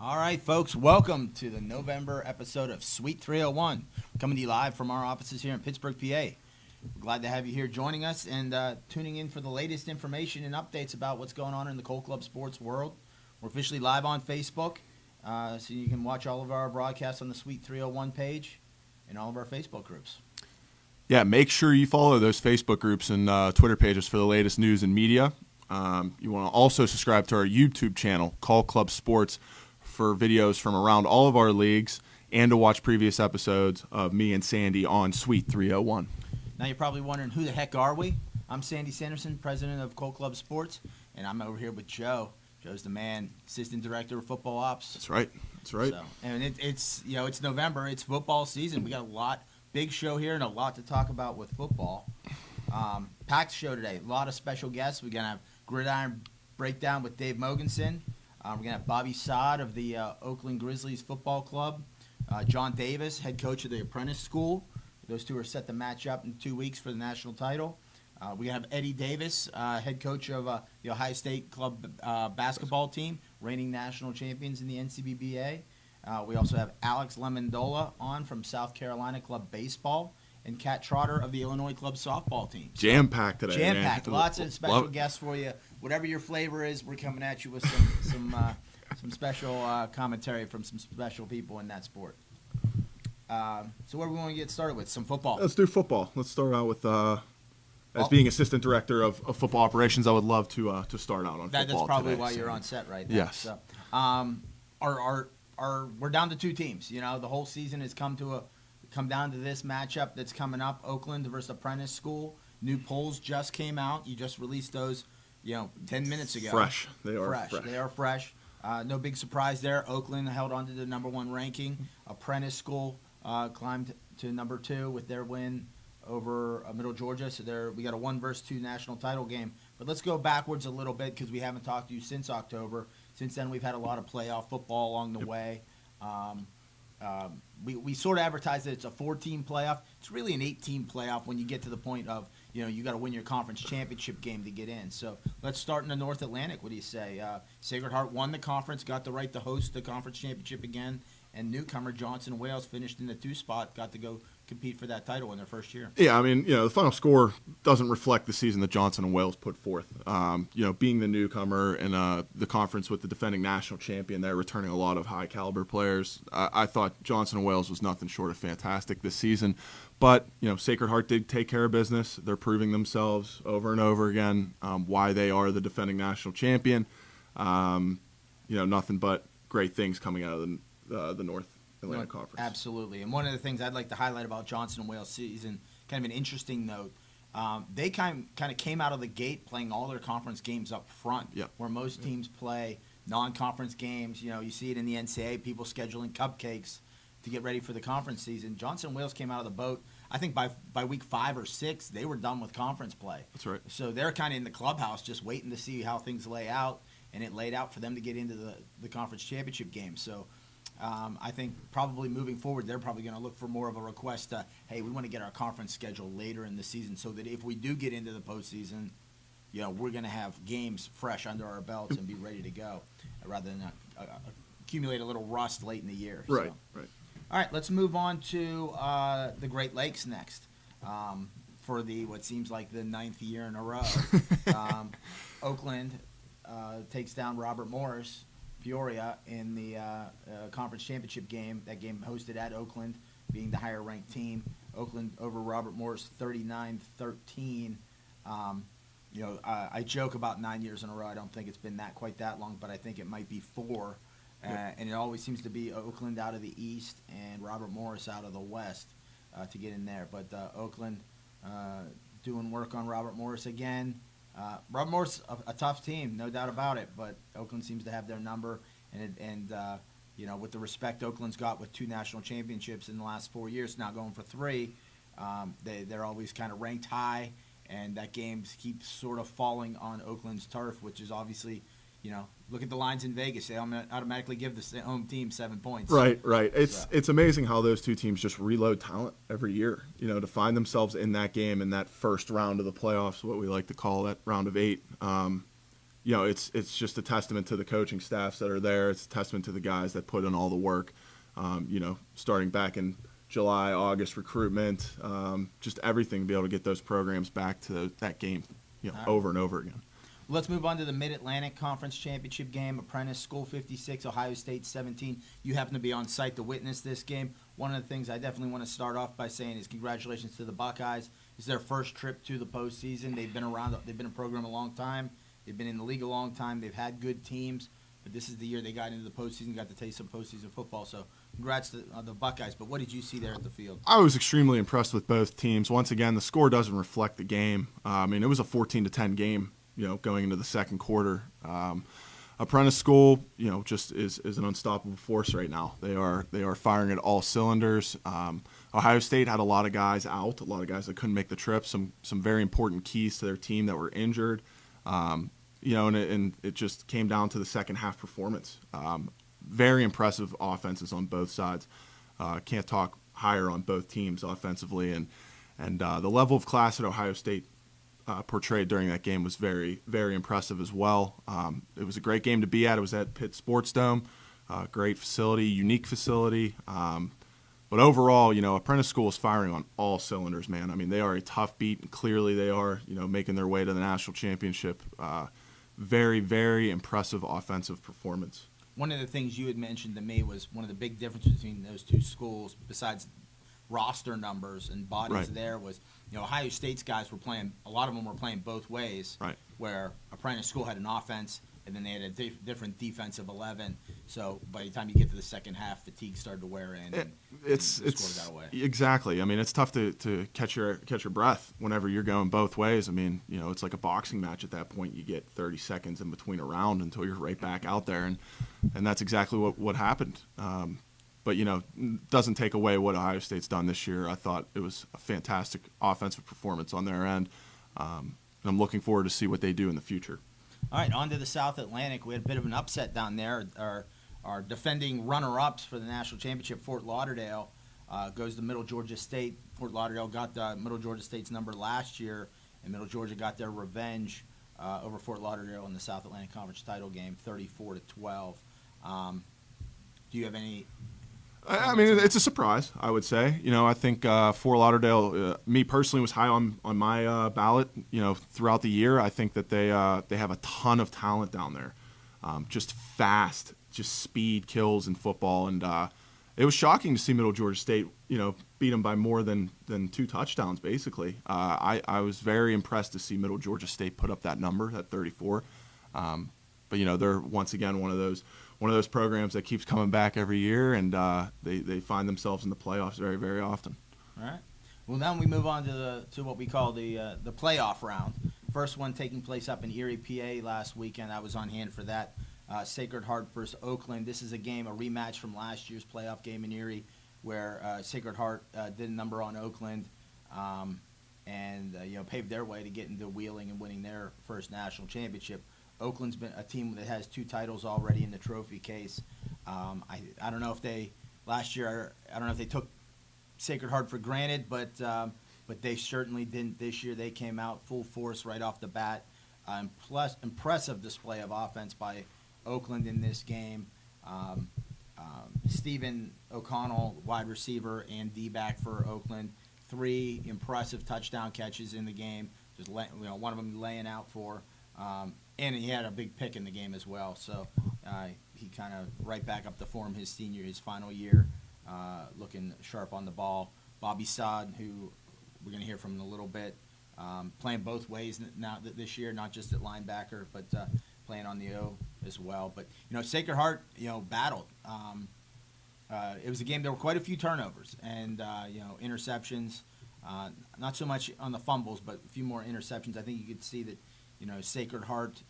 All right, folks, welcome to the November episode of Suite 301, coming to you live from our offices here in Pittsburgh, PA. We're glad to have you here joining us and tuning in for the latest information and updates about what's going on in the Colt Club sports world. We're officially live on Facebook, so you can watch all of our broadcasts on the Suite 301 page and all of our Facebook groups. Yeah, make sure you follow those Facebook groups and Twitter pages for the latest news and media. You want to also subscribe to our YouTube channel, Colt Club Sports, for videos from around all of our leagues and to watch previous episodes of me and Sandy on Suite 301. Now you're probably wondering, who the heck are we? I'm Sandy Sanderson, president of Colt Club Sports, and I'm over here with Joe. Joe's the man, assistant director of football ops. That's right. So, and it's November. It's football season. We got a big show here and a lot to talk about with football. Packed show today. A lot of special guests. We're gonna have Gridiron Breakdown with Dave Mogensen. We're going to have Bobby Saad of the Oakland Grizzlies Football Club. John Davis, head coach of the Apprentice School. Those two are set to match up in 2 weeks for the national title. We're going to have Eddie Davis, head coach of the Ohio State Club basketball team, reigning national champions in the NCBBA. We also have Alex Lemondola on from South Carolina Club Baseball, and Kat Trotter of the Illinois Club softball team. Jam-packed today, Jam-packed. man. Lots of special guests for you. Whatever your flavor is, we're coming at you with some special commentary from some special people in that sport. So what are we going to get started with? Some football. Let's do football. Let's start out with, as being assistant director of football operations, I would love to start out on football That's probably today, why so. you're on set right now. Yes. So, we're down to two teams. You know, the whole season has come down to this matchup that's coming up: Oakland versus Apprentice School. New polls just came out. You just released those, 10 minutes ago. Fresh. They are fresh. They are fresh. No big surprise there. Oakland held on to the number one ranking. Apprentice School climbed to number 2 with their win over Middle Georgia. So we got a 1-2 national title game. But let's go backwards a little bit because we haven't talked to you since October. Since then, we've had a lot of playoff football along the way. We sort of advertise that it's a 4-team playoff. It's really an 8-team playoff when you get to the point of, you got to win your conference championship game to get in. So let's start in the North Atlantic. What do you say? Sacred Heart won the conference, got the right to host the conference championship again, and newcomer Johnson Wales finished in the 2 spot, got to go compete for that title in their first year. Yeah, I mean, the final score doesn't reflect the season that Johnson and Wales put forth. Being the newcomer and the conference with the defending national champion, they're returning a lot of high caliber players. I thought Johnson and Wales was nothing short of fantastic this season. But, Sacred Heart did take care of business. They're proving themselves over and over again why they are the defending national champion. Nothing but great things coming out of the North Atlantic Conference. Absolutely. And one of the things I'd like to highlight about Johnson and Wales season, kind of an interesting note, they kind of came out of the gate playing all their conference games up front, where most teams play non-conference games. You see it in the NCAA, people scheduling cupcakes to get ready for the conference season. Johnson and Wales came out of the boat. I think by week 5 or 6, they were done with conference play. That's right. So they're kind of in the clubhouse just waiting to see how things lay out, and it laid out for them to get into the conference championship game. So I think probably moving forward, they're probably going to look for more of a request to, hey, we want to get our conference schedule later in the season so that if we do get into the postseason, we're going to have games fresh under our belts and be ready to go rather than accumulate a little rust late in the year. Right, so. right. All right, let's move on to the Great Lakes next. For what seems like the 9th year in a row, Oakland takes down Robert Morris Peoria in the conference championship game. That game hosted at Oakland, being the higher-ranked team. Oakland over Robert Morris 39-13. I joke about 9 years in a row. I don't think it's been quite that long, but I think it might be 4. And it always seems to be Oakland out of the East and Robert Morris out of the West to get in there. But Oakland doing work on Robert Morris again. Robert Morris, a tough team, no doubt about it. But Oakland seems to have their number. And with the respect Oakland's got with 2 national championships in the last 4 years, now going for 3, they're always kind of ranked high. And that game keeps sort of falling on Oakland's turf, which is obviously – look at the lines in Vegas. They automatically give the home team 7 points. Right. It's amazing how those two teams just reload talent every year, to find themselves in that game in that first round of the playoffs, what we like to call that round of 8. it's just a testament to the coaching staffs that are there. It's a testament to the guys that put in all the work. Starting back in July, August recruitment, just everything to be able to get those programs back to that game, over and over again. Let's move on to the Mid-Atlantic Conference Championship game. Apprentice School 56, Ohio State 17. You happen to be on site to witness this game. One of the things I definitely want to start off by saying is congratulations to the Buckeyes. It's their first trip to the postseason. They've been around. They've been a program a long time. They've been in the league a long time. They've had good teams, but this is the year they got into the postseason, got to taste some postseason football. So congrats to the Buckeyes. But what did you see there at the field? I was extremely impressed with both teams. Once again, the score doesn't reflect the game. It was a 14-10 game, going into the second quarter. Apprentice School, just is an unstoppable force right now. They are firing at all cylinders. Ohio State had a lot of guys out, a lot of guys that couldn't make the trip. Some very important keys to their team that were injured. And it just came down to the second half performance. Very impressive offenses on both sides. Can't talk higher on both teams offensively, and the level of class at Ohio State portrayed during that game was very, very impressive as well. It was a great game to be at. It was at Pitt Sports Dome, great facility, unique facility. But overall, Apprentice School is firing on all cylinders, man. I mean, they are a tough beat, and clearly they are, making their way to the national championship. Very, very impressive offensive performance. One of the things you had mentioned to me was one of the big differences between those two schools, besides roster numbers and bodies Right. there, was Ohio State's guys were playing. A lot of them were playing both ways. Right. Where Apprentice School had an offense, and then they had a different defensive 11. So by the time you get to the second half, fatigue started to wear in. And the score got away. Exactly. I mean, it's tough to catch your breath whenever you're going both ways. I mean, it's like a boxing match at that point. You get 30 seconds in between a round until you're right back out there, and that's exactly what happened. But doesn't take away what Ohio State's done this year. I thought it was a fantastic offensive performance on their end. And I'm looking forward to see what they do in the future. All right, on to the South Atlantic. We had a bit of an upset down there. Our defending runner-ups for the national championship, Fort Lauderdale, goes to Middle Georgia State. Fort Lauderdale got Middle Georgia State's number last year, and Middle Georgia got their revenge over Fort Lauderdale in the South Atlantic Conference title game, 34-12. Do you have any? I mean, it's a surprise, I would say. I think Fort Lauderdale, me personally, was high on my ballot. Throughout the year, I think that they have a ton of talent down there, just fast, just speed kills in football, and it was shocking to see Middle Georgia State, beat them by more than 2 touchdowns, basically. I was very impressed to see Middle Georgia State put up that number, that 34. But they're once again one of those programs that keeps coming back every year, and they find themselves in the playoffs very, very often. All right. Well, now we move on to what we call the playoff round. First one taking place up in Erie, PA last weekend. I was on hand for that. Sacred Heart versus Oakland. This is a rematch from last year's playoff game in Erie, where Sacred Heart did a number on Oakland, and paved their way to get into Wheeling and winning their first national championship. Oakland's been a team that has 2 titles already in the trophy case. I don't know if they last year. I don't know if they took Sacred Heart for granted, but they certainly didn't this year. They came out full force right off the bat. Plus, impressive display of offense by Oakland in this game. Stephen O'Connell, wide receiver and D-back for Oakland, 3 impressive touchdown catches in the game. Just one of them laying out for. And he had a big pick in the game as well. So he kind of right back up to form his final year, looking sharp on the ball. Bobby Sod, who we're going to hear from in a little bit, playing both ways now this year, not just at linebacker, but playing on the O as well. But, Sacred Heart, battled. It was a game, there were quite a few turnovers and, interceptions. Not so much on the fumbles, but a few more interceptions. I think you could see that, Sacred Heart,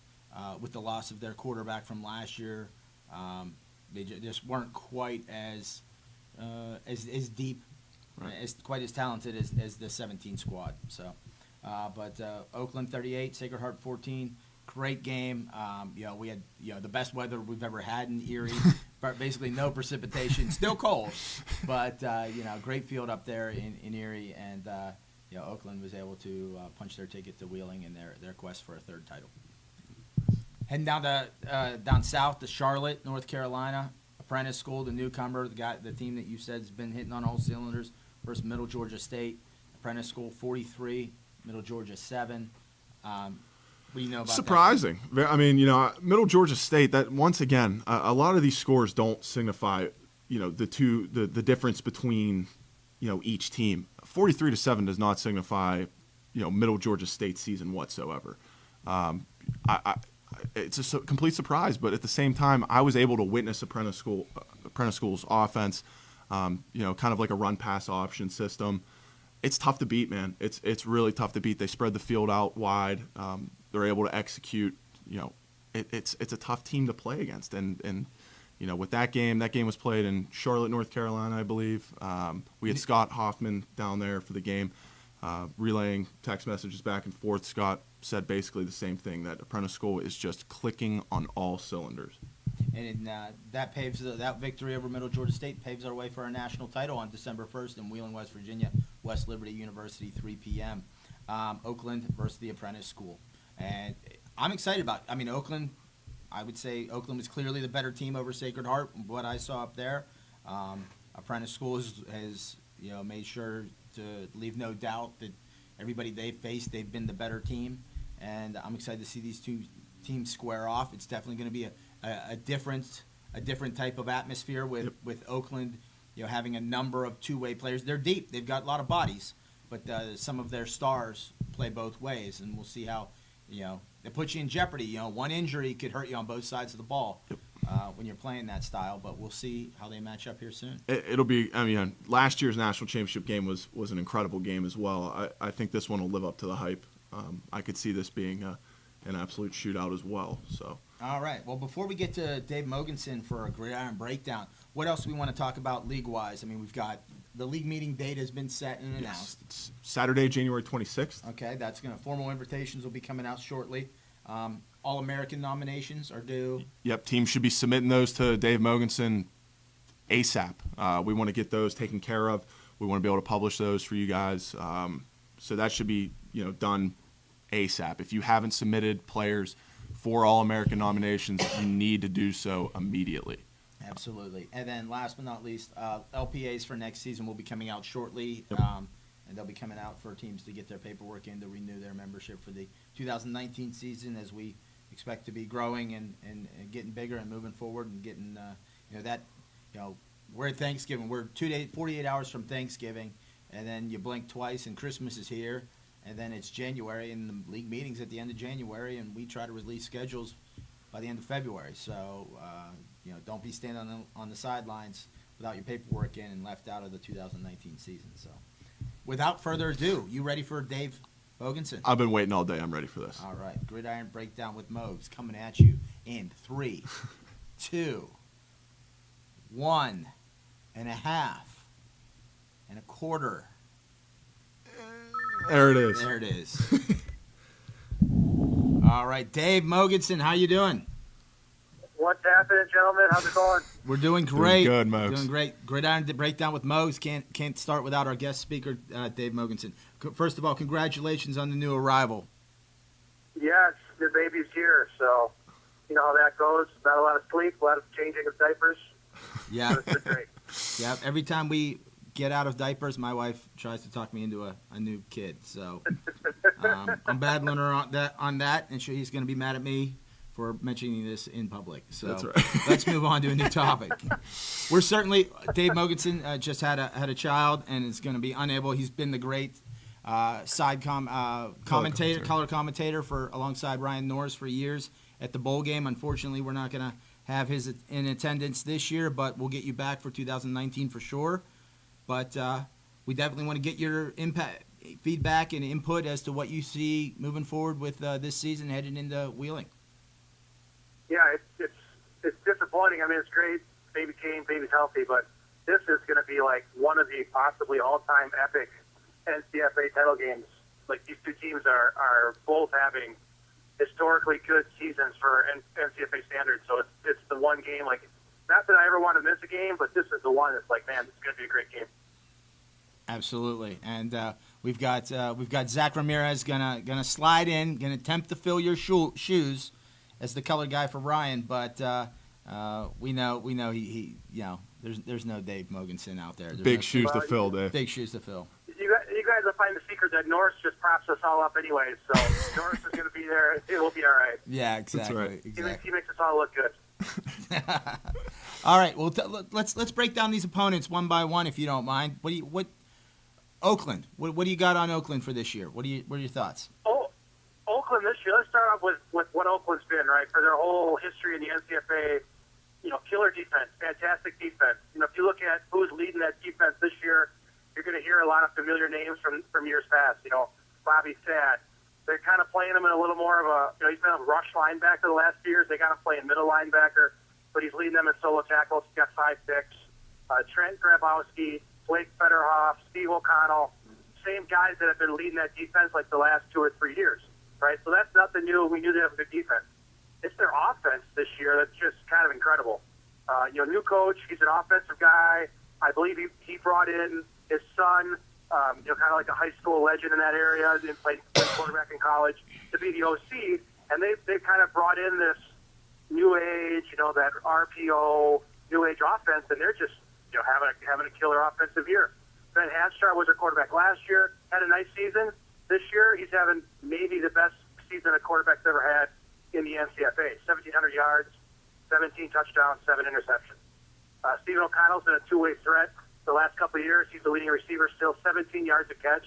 with the loss of their quarterback from last year, they just weren't quite as deep, right, quite as talented as the 17 squad. So, but Oakland 38, Sacred Heart 14. Great game. We had the best weather we've ever had in Erie. But basically no precipitation. Still cold, but great field up there in Erie, and Oakland was able to punch their ticket to Wheeling in their quest for a 3rd title. Heading down south to Charlotte, North Carolina, Apprentice School, the newcomer, the team that you said has been hitting on all cylinders. Versus Middle Georgia State, Apprentice School 43, Middle Georgia 7. What do you know about Surprising. I mean, Middle Georgia State. That once again, a lot of these scores don't signify, the difference between, each team. 43-7 does not signify, Middle Georgia State season whatsoever. It's a complete surprise, but at the same time, I was able to witness Apprentice School's offense. Kind of like a run-pass option system. It's tough to beat, man. It's really tough to beat. They spread the field out wide. They're able to execute. It's a tough team to play against. And with that game was played in Charlotte, North Carolina, I believe. We had Scott Hoffman down there for the game, relaying text messages back and forth. Scott said basically the same thing, that Apprentice School is just clicking on all cylinders. And that victory over Middle Georgia State paves our way for our national title on December 1st in Wheeling, West Virginia, West Liberty University, 3 p.m. Oakland versus the Apprentice School. And I'm excited about it. I mean, Oakland, I would say Oakland was clearly the better team over Sacred Heart, what I saw up there. Apprentice School has made sure to leave no doubt that everybody they've faced, they've been the better team. And I'm excited to see these two teams square off. It's definitely going to be a different type of atmosphere with Oakland, having a number of two-way players. They're deep. They've got a lot of bodies, but some of their stars play both ways, and we'll see how, it puts you in jeopardy. One injury could hurt you on both sides of the ball when you're playing that style, but we'll see how they match up here soon. It'll be, last year's national championship game was an incredible game as well. I think this one will live up to the hype. I could see this being an absolute shootout as well. So. All right. Well, before we get to Dave Mogensen for a gridiron breakdown, what else do we want to talk about league-wise? I mean, we've got the league meeting date has been set and announced. It's Saturday, January 26th. Okay, formal invitations will be coming out shortly. All-American nominations are due. Yep, teams should be submitting those to Dave Mogensen ASAP. We want to get those taken care of. We want to be able to publish those for you guys. So that should be done ASAP. If you haven't submitted players for All-American nominations, you need to do so immediately. Absolutely. And then last but not least, LPAs for next season will be coming out shortly. Yep. And they'll be coming out for teams to get their paperwork in to renew their membership for the 2019 season, as we expect to be growing and getting bigger and moving forward and getting, we're at Thanksgiving. We're 48 hours from Thanksgiving, and then you blink twice and Christmas is here. And then it's January, and the league meeting's at the end of January, and we try to release schedules by the end of February. So, don't be standing on the sidelines without your paperwork in and left out of the 2019 season. So, without further ado, you ready for Dave Mogensen? I've been waiting all day. I'm ready for this. All right. Gridiron Breakdown with Mogs coming at you in 3, 2, 1 and a half and a quarter. There it is. There it is. All right, Dave Mogensen, how you doing? What's happening, gentlemen? How's it going? We're doing great. Doing good, Mogs. Doing great. Gridiron Breakdown with Mogs. Can't start without our guest speaker, Dave Mogensen. First of all, congratulations on the new arrival. Yes, the baby's here, so you know how that goes. Not a lot of sleep, a lot of changing of diapers. Yeah. It's been great. Yeah. Every time we get out of diapers, my wife tries to talk me into a new kid. So I'm battling her on that, and he's going to be mad at me for mentioning this in public. So That's right. Let's move on to a new topic. We're certainly Dave Mogensen just had a child and is going to be unable. He's been the great color commentator for alongside Ryan Norris for years at the bowl game. Unfortunately, we're not going to have his in attendance this year, but we'll get you back for 2019 for sure. But we definitely want to get your feedback and input as to what you see moving forward with this season headed into Wheeling. Yeah, it's disappointing. I mean, it's great. Baby came, baby's healthy, but this is going to be like one of the possibly all-time epic NCFA title games. Like, these two teams are both having historically good seasons for NCFA standards. So it's the one game, like, not that I ever want to miss a game, but this is the one that's like, man, this is going to be a great game. Absolutely, and we've got Zach Ramirez gonna slide in, gonna attempt to fill your shoes as the color guy for Ryan, but we know he there's no Dave Mogensen out there. There's Big no shoes to fill, Dave. Big shoes to fill. You guys will find the secret that Norris just props us all up anyways. So Norris is going to be there. It will be all right. Yeah, exactly. That's right. Exactly. He makes us all look good. All right. Well, let's break down these opponents one by one, if you don't mind. Oakland? What do you got on Oakland for this year? What are your thoughts? Oh, Oakland this year. Let's start off with what Oakland's been, right, for their whole history in the NCFA. Killer defense, fantastic defense. If you look at who's leading that defense this year, you're going to hear a lot of familiar names from years past. Bobby Sad. They're kind of playing him in a little more of a, he's been a rush linebacker the last few years. They got him playing middle linebacker, but he's leading them in solo tackles. He's got 5'6". Trent Grabowski, Blake Federhoff, Steve O'Connell, same guys that have been leading that defense like the last 2 or 3 years, right? So that's nothing new. We knew they have a good defense. It's their offense this year that's just kind of incredible. New coach, he's an offensive guy. I believe he brought in his son, kind of like a high school legend in that area, and played quarterback in college, to be the OC. And they've kind of brought in this new age, that RPO, new age offense, and they're just, having a killer offensive year. Ben Hadstart was their quarterback last year, had a nice season. This year, he's having maybe the best season a quarterback's ever had in the NCFA. 1,700 yards, 17 touchdowns, 7 interceptions. Stephen O'Connell's been a two-way threat the last couple of years. He's the leading receiver still, 17 yards a catch.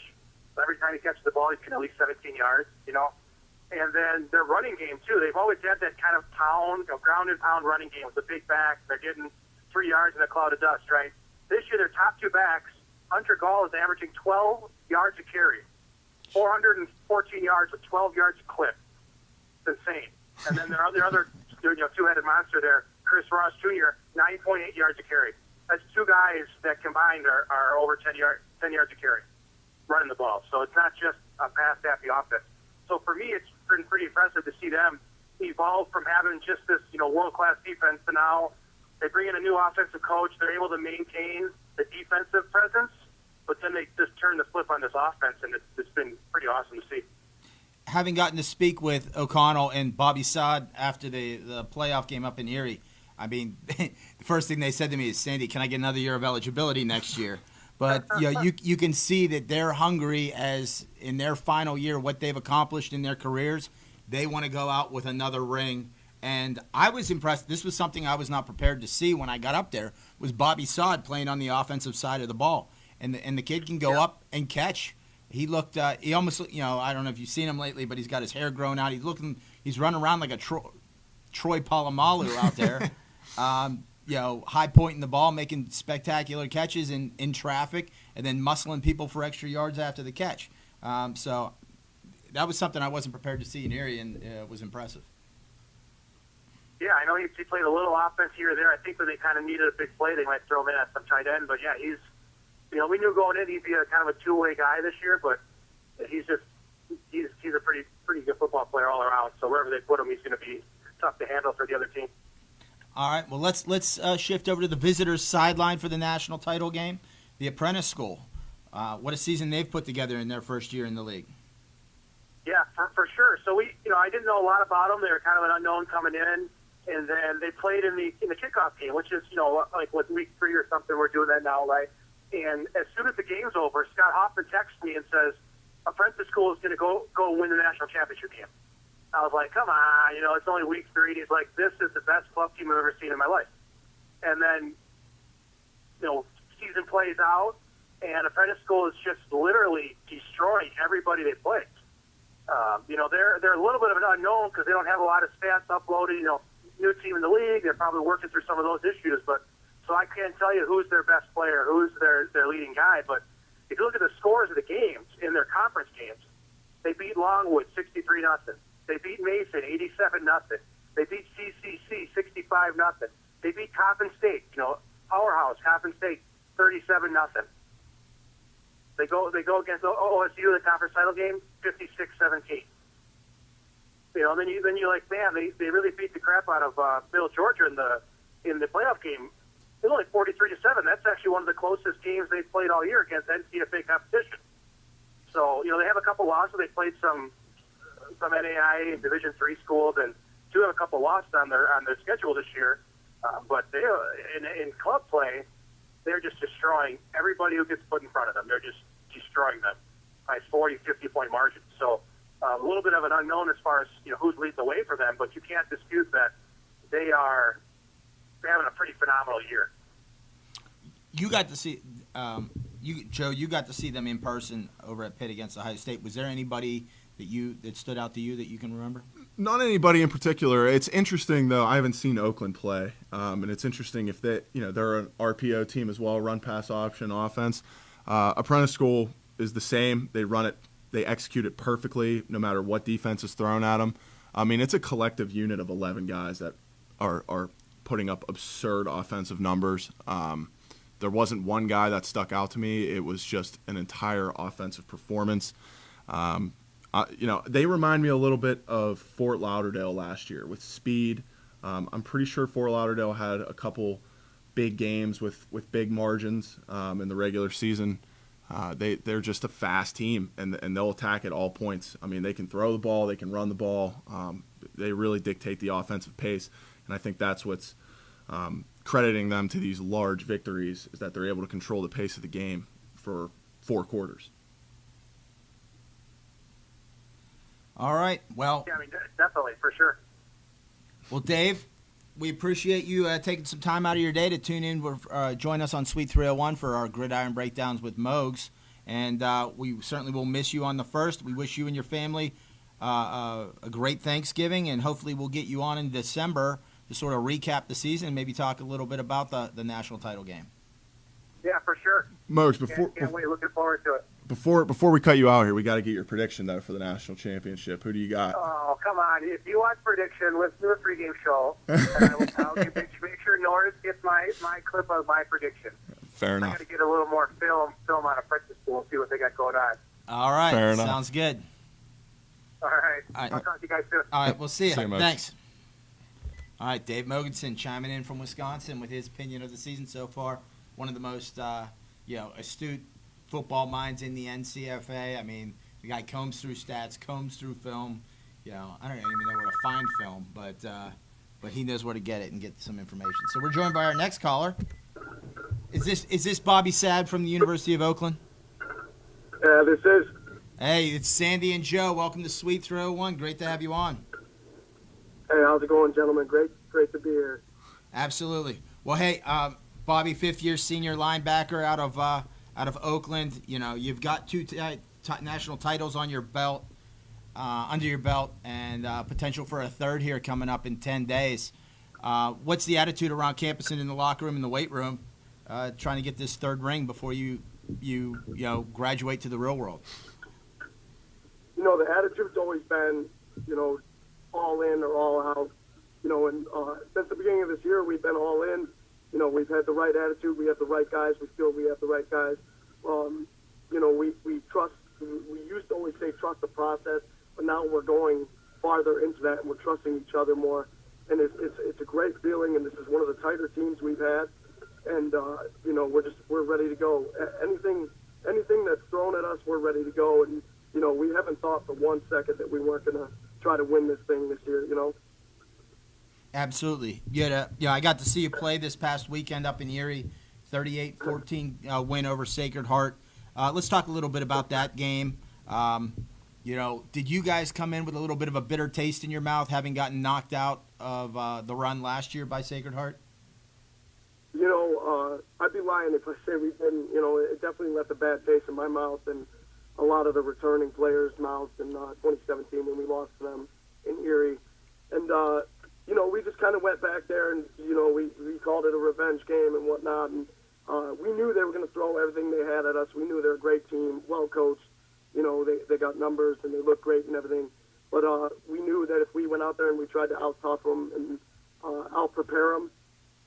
So every time he catches the ball, he's getting at least 17 yards, And then their running game, too. They've always had that kind of ground and pound running game with the big back. They're getting 3 yards in a cloud of dust, right? This year, their top 2 backs, Hunter Gall is averaging 12 yards a carry, 414 yards with 12 yards a clip. It's insane. And then their other two-headed monster there, Chris Ross Jr., 9.8 yards a carry. That's 2 guys that combined are over 10 yards a carry running the ball. So it's not just a pass-happy offense. So for me, it's been pretty impressive to see them evolve from having just this, world-class defense to now they bring in a new offensive coach. They're able to maintain the defensive presence, but then they just turn the flip on this offense, and it's been pretty awesome to see. Having gotten to speak with O'Connell and Bobby Saad after the playoff game up in Erie, I mean, the first thing they said to me is, Sandy, can I get another year of eligibility next year? But you can see that they're hungry as in their final year, what they've accomplished in their careers. They want to go out with another ring. And I was impressed. This was something I was not prepared to see when I got up there, was Bobby Saad playing on the offensive side of the ball. And the kid can go up and catch. He looked, he almost, I don't know if you've seen him lately, but he's got his hair grown out. He's running around like a Troy Polamalu out there. High pointing the ball, making spectacular catches in traffic, and then muscling people for extra yards after the catch. So that was something I wasn't prepared to see in Erie, and it was impressive. Yeah, I know he played a little offense here or there. I think when they kind of needed a big play, they might throw him in at some tight end. But yeah, he's, we knew going in he'd be a kind of a two-way guy this year, but he's a pretty good football player all around. So wherever they put him, he's going to be tough to handle for the other team. All right, well, let's shift over to the visitors' sideline for the national title game, the Apprentice School. What a season they've put together in their first year in the league. Yeah, for sure. So I didn't know a lot about them. They were kind of an unknown coming in, and then they played in the kickoff game, which is like week 3 or something. We're doing that now, right? And as soon as the game's over, Scott Hoffman texts me and says, Apprentice School is going to go win the national championship game. I was like, come on, it's only week 3. And he's like, this is the best club team I've ever seen in my life. And then, season plays out, and Apprentice School is just literally destroying everybody they play. They're a little bit of an unknown because they don't have a lot of stats uploaded. New team in the league, they're probably working through some of those issues. But so I can't tell you who's their best player, who's their leading guy. But if you look at the scores of the games in their conference games, they beat Longwood 63-0. They beat Mason 87-0. They beat CCC 65-0. They beat Coppin State, powerhouse Coppin State 37-0. They go against OSU in the conference title game 56-17. Then you're like, man, they really beat the crap out of Middle Georgia in the playoff game. It's only 43-7. That's actually one of the closest games they've played all year against NCFA competition. So they have a couple losses. They played some NAIA and Division III schools, and do have a couple losses on their schedule this year, but they in club play, they're just destroying everybody who gets put in front of them. They're just destroying them by 40, 50-point margins. So a little bit of an unknown as far as who's leading the way for them, but you can't dispute that they're having a pretty phenomenal year. You got to see Joe. You got to see them in person over at Pitt against Ohio State. Was there anybody that stood out to you that you can remember? Not anybody in particular. It's interesting though. I haven't seen Oakland play, and it's interesting if they're an RPO team as well, run pass option offense. Apprentice School is the same. They run it. They execute it perfectly, no matter what defense is thrown at them. I mean, it's a collective unit of 11 guys that are putting up absurd offensive numbers. There wasn't one guy that stuck out to me. It was just an entire offensive performance. They remind me a little bit of Fort Lauderdale last year with speed. I'm pretty sure Fort Lauderdale had a couple big games with big margins in the regular season. They're just a fast team, and they'll attack at all points. I mean, they can throw the ball, they can run the ball. They really dictate the offensive pace, and I think that's what's crediting them to these large victories is that they're able to control the pace of the game for 4 quarters. All right. Well, Yeah, I mean, definitely, for sure. Well, Dave, we appreciate you taking some time out of your day to tune in, join us on Suite 301 for our Gridiron Breakdowns with Mogs. And we certainly will miss you on the first. We wish you and your family a great Thanksgiving, and hopefully we'll get you on in December to sort of recap the season and maybe talk a little bit about the national title game. Yeah, for sure. Mogs, Can't wait. Looking forward to it. before we cut you out here, we got to get your prediction though for the national championship. Who do you got? Oh, come on. If you want prediction, let's do a pregame show. And I'll make sure Norris gets my clip of my prediction. Fair I enough. got to get a little more film on Apprentice School and see what they got going on. All right. Fair enough. Sounds good. All right. All right. I'll talk to you guys soon. All right. We'll see you. See you, Mogs. Thanks. All right. Dave Mogensen chiming in from Wisconsin with his opinion of the season so far. One of the most astute football minds in the NCFA. I mean, the guy combs through stats, combs through film. I don't even know where to find film, but he knows where to get it and get some information. So we're joined by our next caller. Is this Bobby Sad from the University of Oakland? This is. Hey, it's Sandy and Joe. Welcome to Suite 301. Great to have you on. Hey, how's it going, gentlemen? Great to be here. Absolutely. Well, hey, Bobby, fifth-year senior linebacker out of Oakland. You've got 2 national titles on your belt, under your belt, and potential for a third here coming up in 10 days. What's the attitude around campus and in the locker room and the weight room, trying to get this third ring before you graduate to the real world? The attitude's always been, all in or all out. And since the beginning of this year, we've been all in. We've had the right attitude. We have the right guys. We feel we have the right guys. We trust. We used to always say trust the process, but now we're going farther into that, and we're trusting each other more. And it's a great feeling. And this is one of the tighter teams we've had. And we're ready to go. Anything that's thrown at us, we're ready to go. And we haven't thought for 1 second that we weren't going to try to win this thing this year. Absolutely. I got to see you play this past weekend up in Erie, 38-14 win over Sacred Heart. Let's talk a little bit about that game. Did you guys come in with a little bit of a bitter taste in your mouth, having gotten knocked out of the run last year by Sacred Heart? I'd be lying if I say we didn't. It definitely left a bad taste in my mouth and a lot of the returning players' mouths in 2017 when we lost to them in Erie. And, we just kind of went back there and, we called it a revenge game and whatnot. And we knew they were going to throw everything they had at us. We knew they were a great team, well coached. They got numbers and they looked great and everything. But we knew that if we went out there and we tried to out-tough them and out-prepare them,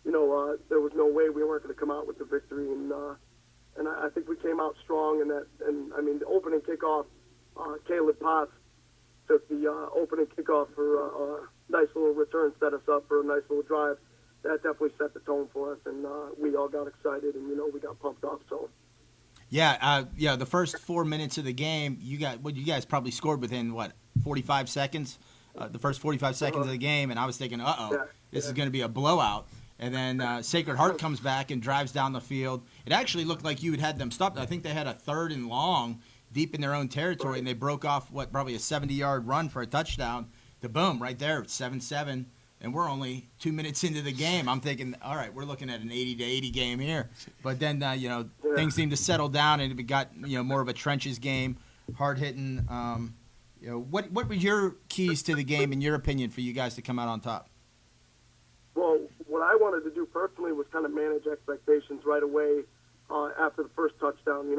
there was no way we weren't going to come out with the victory. And I think we came out strong in that. And, the opening kickoff, Caleb Potts took the opening kickoff for a nice little return, set us up for a nice little drive. That definitely set the tone for us, and we all got excited, and, we got pumped up. So. Yeah, the first 4 minutes of the game, you guys probably scored within, 45 seconds the first 45 seconds of the game, and I was thinking, this is going to be a blowout. And then Sacred Heart comes back and drives down the field. It actually looked like you had them stopped. I think they had a 3rd and long deep in their own territory, and they broke off, probably a 70-yard run for a touchdown. The boom, right there, 7-7, and we're only 2 minutes into the game. I'm thinking, all right, we're looking at an 80-80 game here. But then, things seemed to settle down, and it got, more of a trenches game, hard-hitting. What were your keys to the game, in your opinion, for you guys to come out on top? Well, what I wanted to do personally was kind of manage expectations right away after the first touchdown. We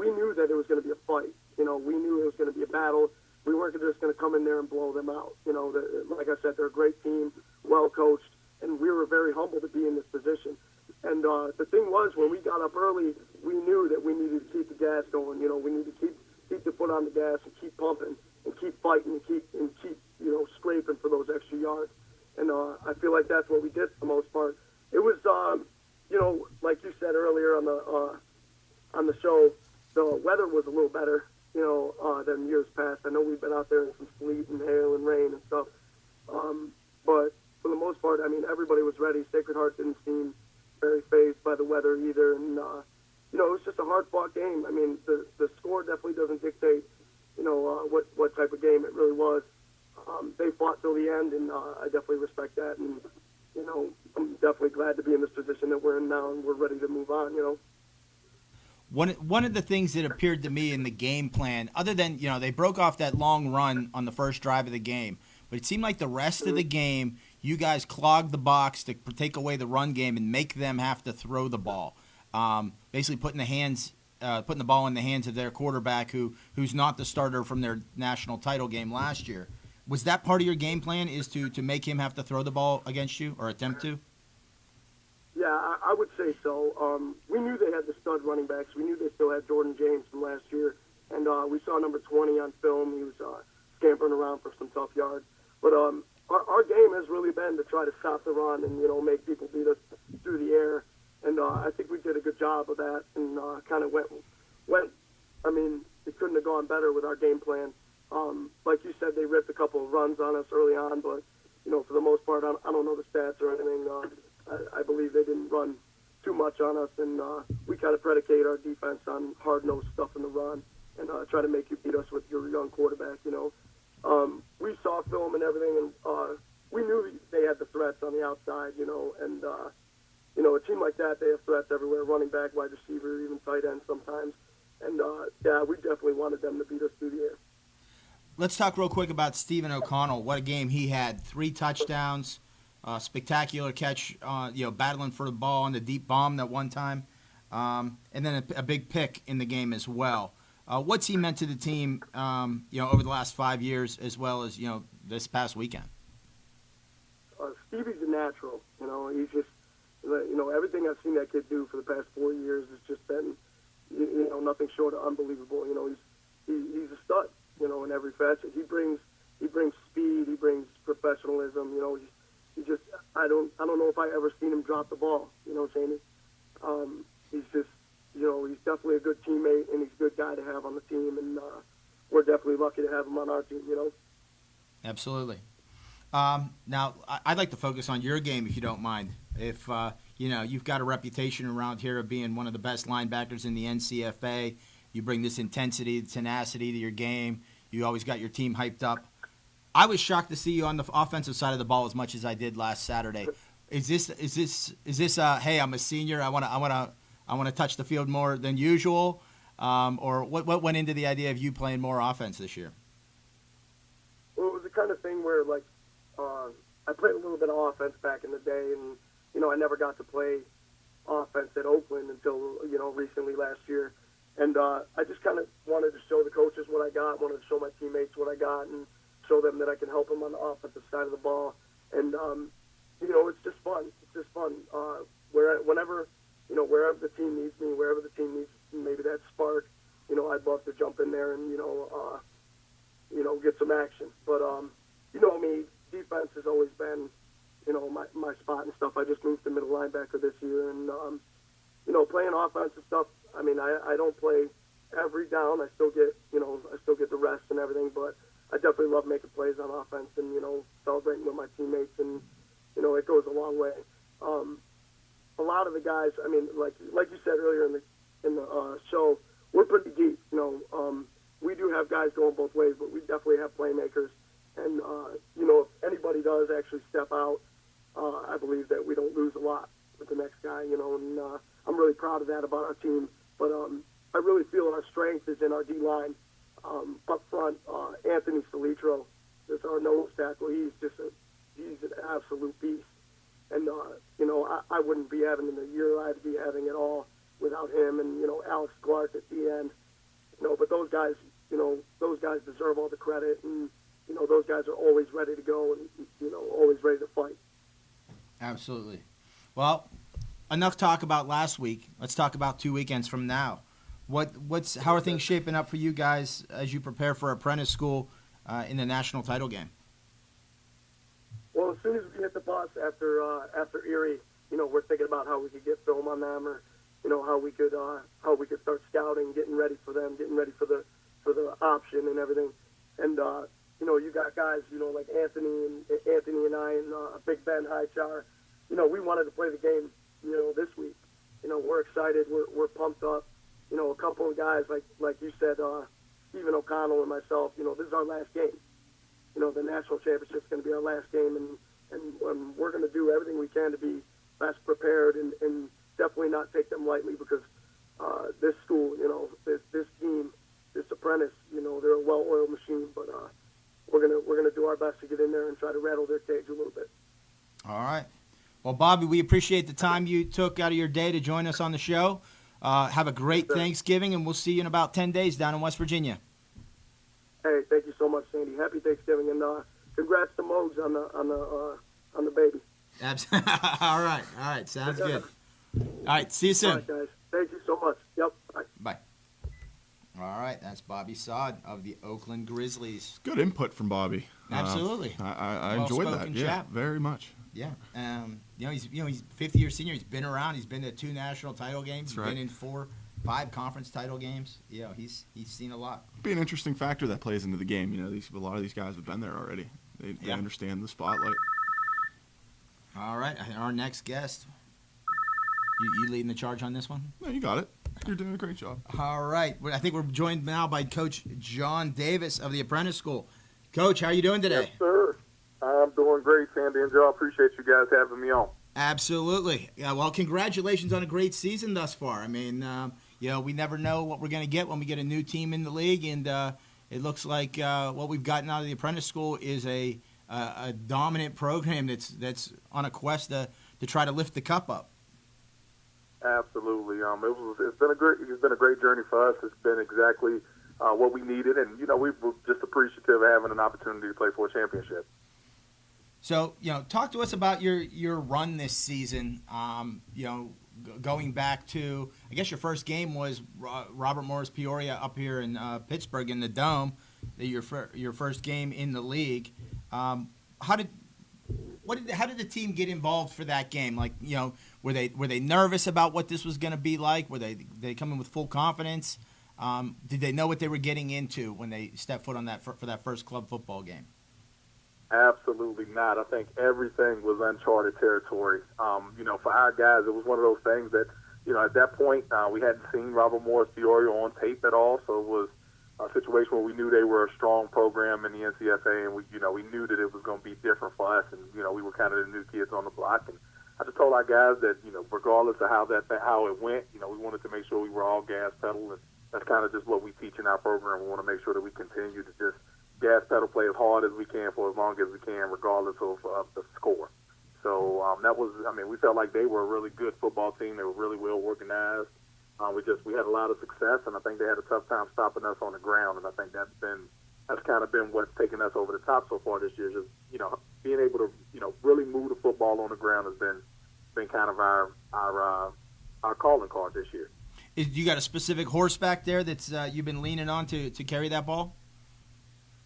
knew that it was going to be a fight. We knew it was going to be a battle. We weren't just going to come in there and blow them out. Like I said, they're a great team, well coached, and we were very humbled to be in this position. And the thing was, when we got up early, we knew that we needed to keep the gas going. We needed to keep the foot on the gas and keep pumping and keep fighting and keep scraping for those extra yards. And I feel like that's what we did for the most part. It was, like you said earlier on the show, the weather was a little better, than years past. I know we've been out there in some sleet and hail and rain and stuff. But for the most part, everybody was ready. Sacred Heart didn't seem very fazed by the weather either. And, it was just a hard-fought game. The score definitely doesn't dictate, what type of game it really was. They fought till the end, and I definitely respect that. And, I'm definitely glad to be in this position that we're in now, and we're ready to move on, One of the things that appeared to me in the game plan, other than, they broke off that long run on the first drive of the game, but it seemed like the rest of the game, you guys clogged the box to take away the run game and make them have to throw the ball. Basically putting the ball in the hands of their quarterback who's not the starter from their national title game last year. Was that part of your game plan, is to make him have to throw the ball against you or attempt to? Yeah, I would say so. We knew they had the stud running backs. We knew they still had Jordan James from last year. And we saw number 20 on film. He was scampering around for some tough yards. But our game has really been to try to stop the run and, make people beat us through the air. And I think we did a good job of that and kind of went. It couldn't have gone better with our game plan. Like you said, they ripped a couple of runs on us early on, but, for the most part, I don't know the stats or anything. I believe they didn't run too much on us, and we kind of predicate our defense on hard-nosed stuff in the run and try to make you beat us with your young quarterback, We saw film and everything, and we knew they had the threats on the outside, and, a team like that, they have threats everywhere, running back, wide receiver, even tight end sometimes. And, we definitely wanted them to beat us through the air. Let's talk real quick about Stephen O'Connell. What a game he had. 3 touchdowns, spectacular catch, battling for the ball on the deep bomb that one time, and then a big pick in the game as well. What's he meant to the team, over the last 5 years as well as, this past weekend? Stevie's a natural. He's just, everything I've seen that kid do for the past 4 years has just been, nothing short of unbelievable. He's a stud. In every facet. He brings speed. He brings professionalism. He just I don't know if I ever seen him drop the ball. Jamie. He's just he's definitely a good teammate and he's a good guy to have on the team, and we're definitely lucky to have him on our team. Absolutely. Now I'd like to focus on your game if you don't mind. If you've got a reputation around here of being one of the best linebackers in the NCFA. You bring this intensity, tenacity to your game. You always got your team hyped up. I was shocked to see you on the offensive side of the ball as much as I did last Saturday. Is this hey, I'm a senior, I want to touch the field more than usual, or what went into the idea of you playing more offense this year? Well, it was the kind of thing where I played a little bit of offense back in the day, and I never got to play offense at Oakland until recently last year. And I just kind of wanted to show the coaches what I got, wanted to show my teammates what I got, and show them that I can help them on the offensive side of the ball. And, it's just fun. It's just fun. Whenever the team needs me, wherever the team needs maybe that spark, I'd love to jump in there and, get some action. But, defense has always been, my spot and stuff. I just moved to middle linebacker this year, and, playing offensive stuff, I don't play every down. I still get the rest and everything, but I definitely love making plays on offense and, celebrating with my teammates, and, it goes a long way. A lot of the guys, I mean, like you said earlier in the show, we're pretty deep. We do have guys going both ways, but we definitely have playmakers. And, if anybody does actually step out, I believe that we don't lose a lot with the next guy, and I'm really proud of that about our team. But I really feel our strength is in our D-line. Up front, Anthony Salitro is our nose tackle. He's an absolute beast. And, I wouldn't be having the year I'd be having at all without him, and, Alex Clark at the end. But those guys deserve all the credit, and, those guys are always ready to go and, always ready to fight. Absolutely. Well, enough talk about last week. Let's talk about 2 weekends from now. How are things shaping up for you guys as you prepare for apprentice school in the national title game? Well, as soon as we hit the bus after Erie, we're thinking about how we could get film on them, or how we could start scouting, getting ready for them, getting ready for the option and everything. And you got guys like Anthony and I and Big Ben Hightower. We wanted to play the game this week. We're excited. We're pumped up. A couple of guys like you said, Stephen O'Connell and myself. This is our last game. The national championship is going to be our last game, and we're going to do everything we can to be best prepared and definitely not take them lightly, because this school, this team, this apprentice, they're a well-oiled machine. But we're gonna do our best to get in there and try to rattle their cage a little bit. All right. Well, Bobby, we appreciate the time you took out of your day to join us on the show. Have a great Thanksgiving, and we'll see you in about 10 days down in West Virginia. Hey, thank you so much, Sandy. Happy Thanksgiving, and congrats to Mogs on the baby. All right. Sounds good. All right, see you soon. All right, guys. Thank you so much. Yep. Bye. Bye. All right, that's Bobby Sod of the Oakland Grizzlies. Good input from Bobby. Absolutely. I enjoyed that. Well-spoken Yeah, chap. very much. Yeah. He's fifth-year senior. He's been around. He's been to 2 national title games. He's That's right. been in 5 conference title games. He's seen a lot. Be an interesting factor that plays into the game. A lot of these guys have been there already. They understand the spotlight. All right, our next guest. You leading the charge on this one? No, you got it. You're doing a great job. All right. I think we're joined now by Coach John Davis of the Apprentice School. Coach, how are you doing today? Yes, sir. I'm doing great, Sandy and Joe. I appreciate you guys having me on. Absolutely. Well, congratulations on a great season thus far. I mean, we never know what we're going to get when we get a new team in the league, and it looks like what we've gotten out of the Apprentice School is a dominant program that's on a quest to try to lift the cup up. Absolutely. It's been a great journey for us. It's been exactly what we needed, and we were just appreciative of having an opportunity to play for a championship. So, talk to us about your run this season. Going back to, I guess your first game was Robert Morris Peoria up here in Pittsburgh in the Dome. Your first game in the league. How did the team get involved for that game? Like, were they nervous about what this was going to be like? Were they come in with full confidence? Did they know what they were getting into when they stepped foot on that for that first club football game? Absolutely not. I think everything was uncharted territory. For our guys, it was one of those things that, at that point, we hadn't seen Robert Morris Peoria on tape at all, so it was a situation where we knew they were a strong program in the NCFA, and we knew that it was going to be different for us, and we were kind of the new kids on the block. And I just told our guys that regardless of how it went, we wanted to make sure we were all gas pedal, and that's kind of just what we teach in our program. We want to make sure that we continue to just gas pedal, play as hard as we can for as long as we can, regardless of the score. So we felt like they were a really good football team. They were really well organized. We had a lot of success, and I think they had a tough time stopping us on the ground. And I think that's kind of been what's taken us over the top so far this year. Just being able to really move the football on the ground has been kind of our calling card this year. You got a specific horse back there that's you've been leaning on to carry that ball?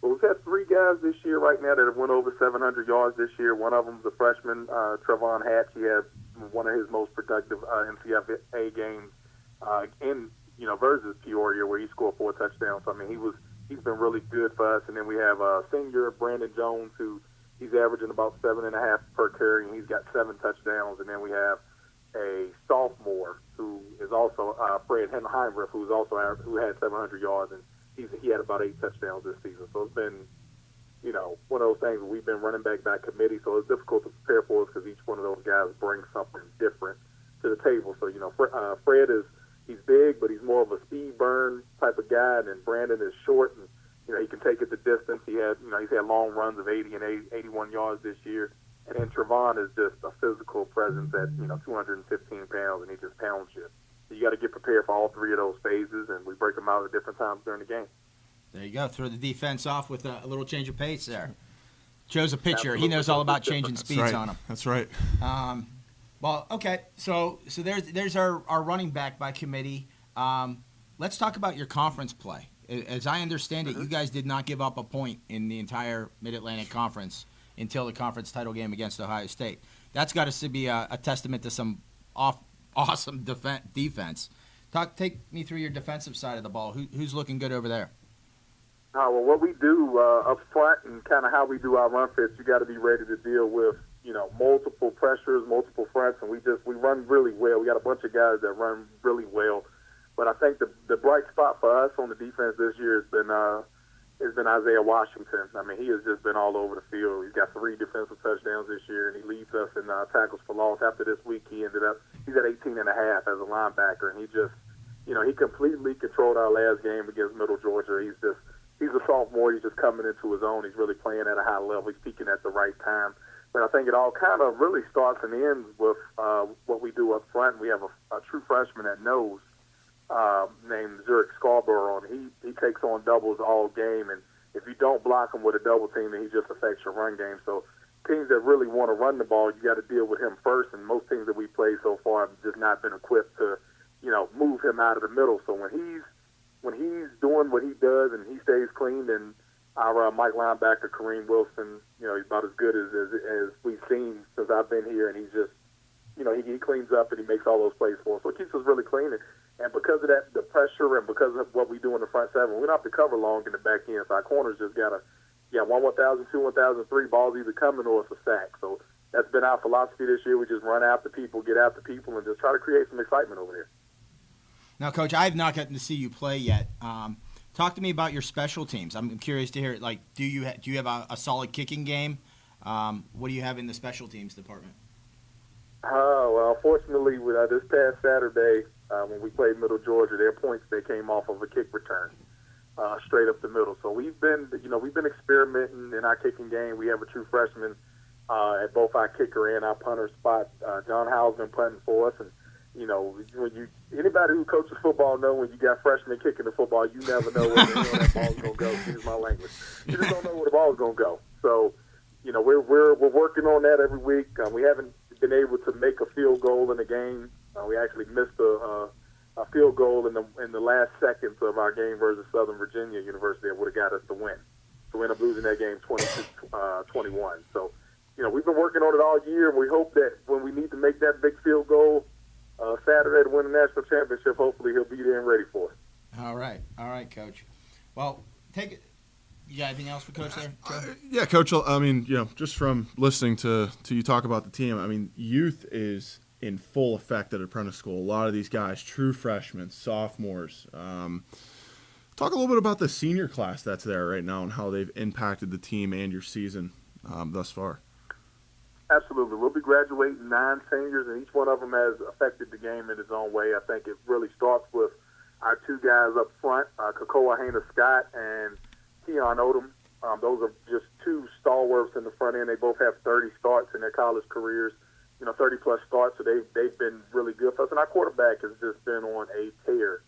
Well, we've had 3 guys this year right now that have went over 700 yards this year. One of them is a freshman, Trevon Hatch. He had one of his most productive NCFA games versus Peoria, where he scored 4 touchdowns. So, he was he's been really good for us. And then we have senior Brandon Jones, who he's averaging about 7.5 per carry, and he's got 7 touchdowns. And then we have a sophomore who is also Fred Heinrich, who had 700 yards, and he had about 8 touchdowns this season. So it's been, one of those things where we've been running back by committee, so it's difficult to prepare for us because each one of those guys brings something different to the table. So, Fred he's big, but he's more of a speed burn type of guy, and then Brandon is short, and, he can take it the distance. He's had long runs of 80 and 81 yards this year. And then Trevon is just a physical presence at, 215 pounds, and he just pounds you. So you got to get prepared for all 3 of those phases, and we break them out at different times during the game. There you go. Throw the defense off with a little change of pace there. Joe's a pitcher. Absolutely. He knows all about changing speeds on him. That's right. Well, okay. So there's our running back by committee. Let's talk about your conference play. As I understand it, you guys did not give up a point in the entire Mid-Atlantic Conference until the conference title game against Ohio State. That's got to be a testament to some awesome defense. Take me through your defensive side of the ball. Who's looking good over there? Well, what we do up front and kind of how we do our run fits, you got to be ready to deal with, multiple pressures, multiple fronts, and we run really well. We got a bunch of guys that run really well. But I think the bright spot for us on the defense this year has been Isaiah Washington. I mean, he has just been all over the field. He's got 3 defensive touchdowns this year, and he leads us in tackles for loss. After this week, he's at 18.5 as a linebacker, and he just, he completely controlled our last game against Middle Georgia. He's a sophomore. He's just coming into his own. He's really playing at a high level. He's peaking at the right time. But I think it all kind of really starts and ends with what we do up front. We have a true freshman at nose named Zurich Scarborough, and he takes on doubles all game. And if you don't block him with a double team, then he just affects your run game. So teams that really want to run the ball, you got to deal with him first. And most teams that we played so far have just not been equipped to, move him out of the middle. So when he's doing what he does and he stays clean, then our Mike linebacker, Kareem Wilson, he's about as good as we've seen since I've been here. And he's just, he cleans up and he makes all those plays for us. So it keeps us really clean. And because of that, the pressure, and because of what we do in the front seven, we don't have to cover long in the back end. So our corners just got to, 1,000, 2, 1,003 balls either coming or it's a sack. So that's been our philosophy this year. We just run after people, get after people, and just try to create some excitement over there. Now, Coach, I have not gotten to see you play yet. Talk to me about your special teams. I'm curious to hear, do you have a solid kicking game? What do you have in the special teams department? Well, fortunately, this past Saturday, when we played Middle Georgia, their points, they came off of a kick return, straight up the middle. So we've been experimenting in our kicking game. We have a true freshman at both our kicker and our punter spot. John Howell's been punting for us, and anybody who coaches football know when you got freshmen kicking the football, you never know where the hell that ball's gonna go. Excuse my language. You just don't know where the ball's gonna go. So, we're working on that every week. We haven't been able to make a field goal in the game. We actually missed a field goal in the last seconds of our game versus Southern Virginia University that would have got us the win. So we ended up losing that game 22-21. So, we've been working on it all year, and we hope that when we need to make that big field goal Saturday to win the national championship, hopefully he'll be there and ready for us. All right, Coach. Well, take it. You got anything else for Coach there? Yeah, Coach. I mean, just from listening to you talk about the team, I mean, youth is in full effect at Apprentice School. A lot of these guys, true freshmen, sophomores. Talk a little bit about the senior class that's there right now and how they've impacted the team and your season thus far. Absolutely. We'll be graduating 9 seniors, and each one of them has affected the game in his own way. I think it really starts with our 2 guys up front, Kakoa Haynes-Scott and Keon Odom. Those are just 2 stalwarts in the front end. They both have 30 starts in their college careers, 30-plus starts, so they've been really good for us. And our quarterback has just been on a tear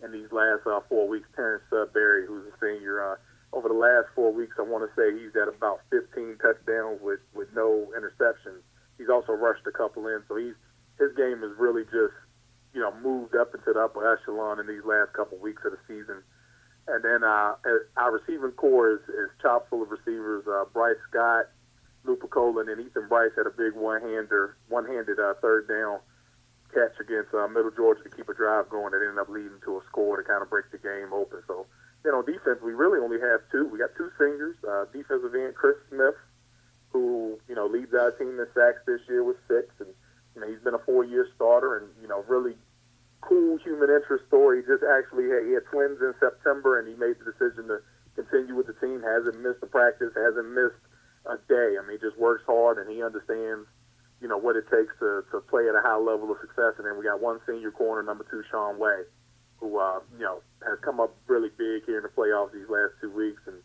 in these last 4 weeks. Terrence Sudbury, who's a senior, over the last 4 weeks, I want to say he's at about 15 touchdowns with no interceptions. He's also rushed a couple in, so his game has really just, moved up into the upper echelon in these last couple weeks of the season. And then our receiving core is chock full of receivers. Bryce Scott, Lou Picola, and Ethan Bryce had a big one-handed third down catch against Middle Georgia to keep a drive going that ended up leading to a score to kind of break the game open. So then on defense, we really only have two. We got two seniors, defensive end Chris Smith, who, leads our team in sacks this year with 6. And, he's been a 4-year starter and, really cool human interest story. He just actually he had twins in September, and he made the decision to continue with the team. Hasn't missed a practice, hasn't missed a day. I mean, he just works hard, and he understands, what it takes to play at a high level of success. And then we got one senior corner, number 2, Sean Way, who, has come up really big here in the playoffs these last 2 weeks and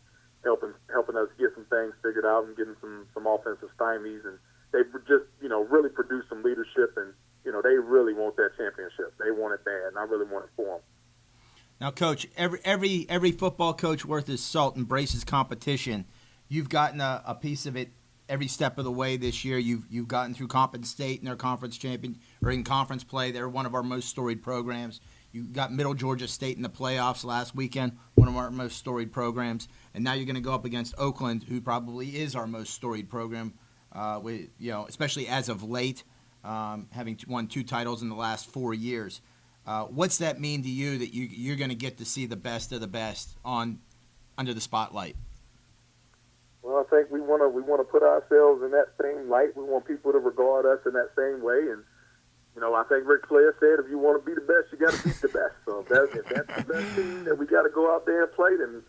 helping us get some things figured out and getting some offensive stymies. And they've just, really produced some leadership, and, they really want that championship. They want it bad, and I really want it for them. Now, Coach, every football coach worth his salt embraces competition. You've gotten a piece of it every step of the way this year. You've gotten through Coppin State in their conference champion or in conference play. They're one of our most storied programs. You got Middle Georgia State in the playoffs last weekend, one of our most storied programs, and now you're going to go up against Oakland, who probably is our most storied program, especially as of late, having won 2 titles in the last 4 years. What's that mean to you that you're going to get to see the best of the best under the spotlight? Well, I think we want to put ourselves in that same light. We want people to regard us in that same way, and I think Ric Flair said, if you want to be the best, you got to beat the best. So if that's the best team that we got to go out there and play, then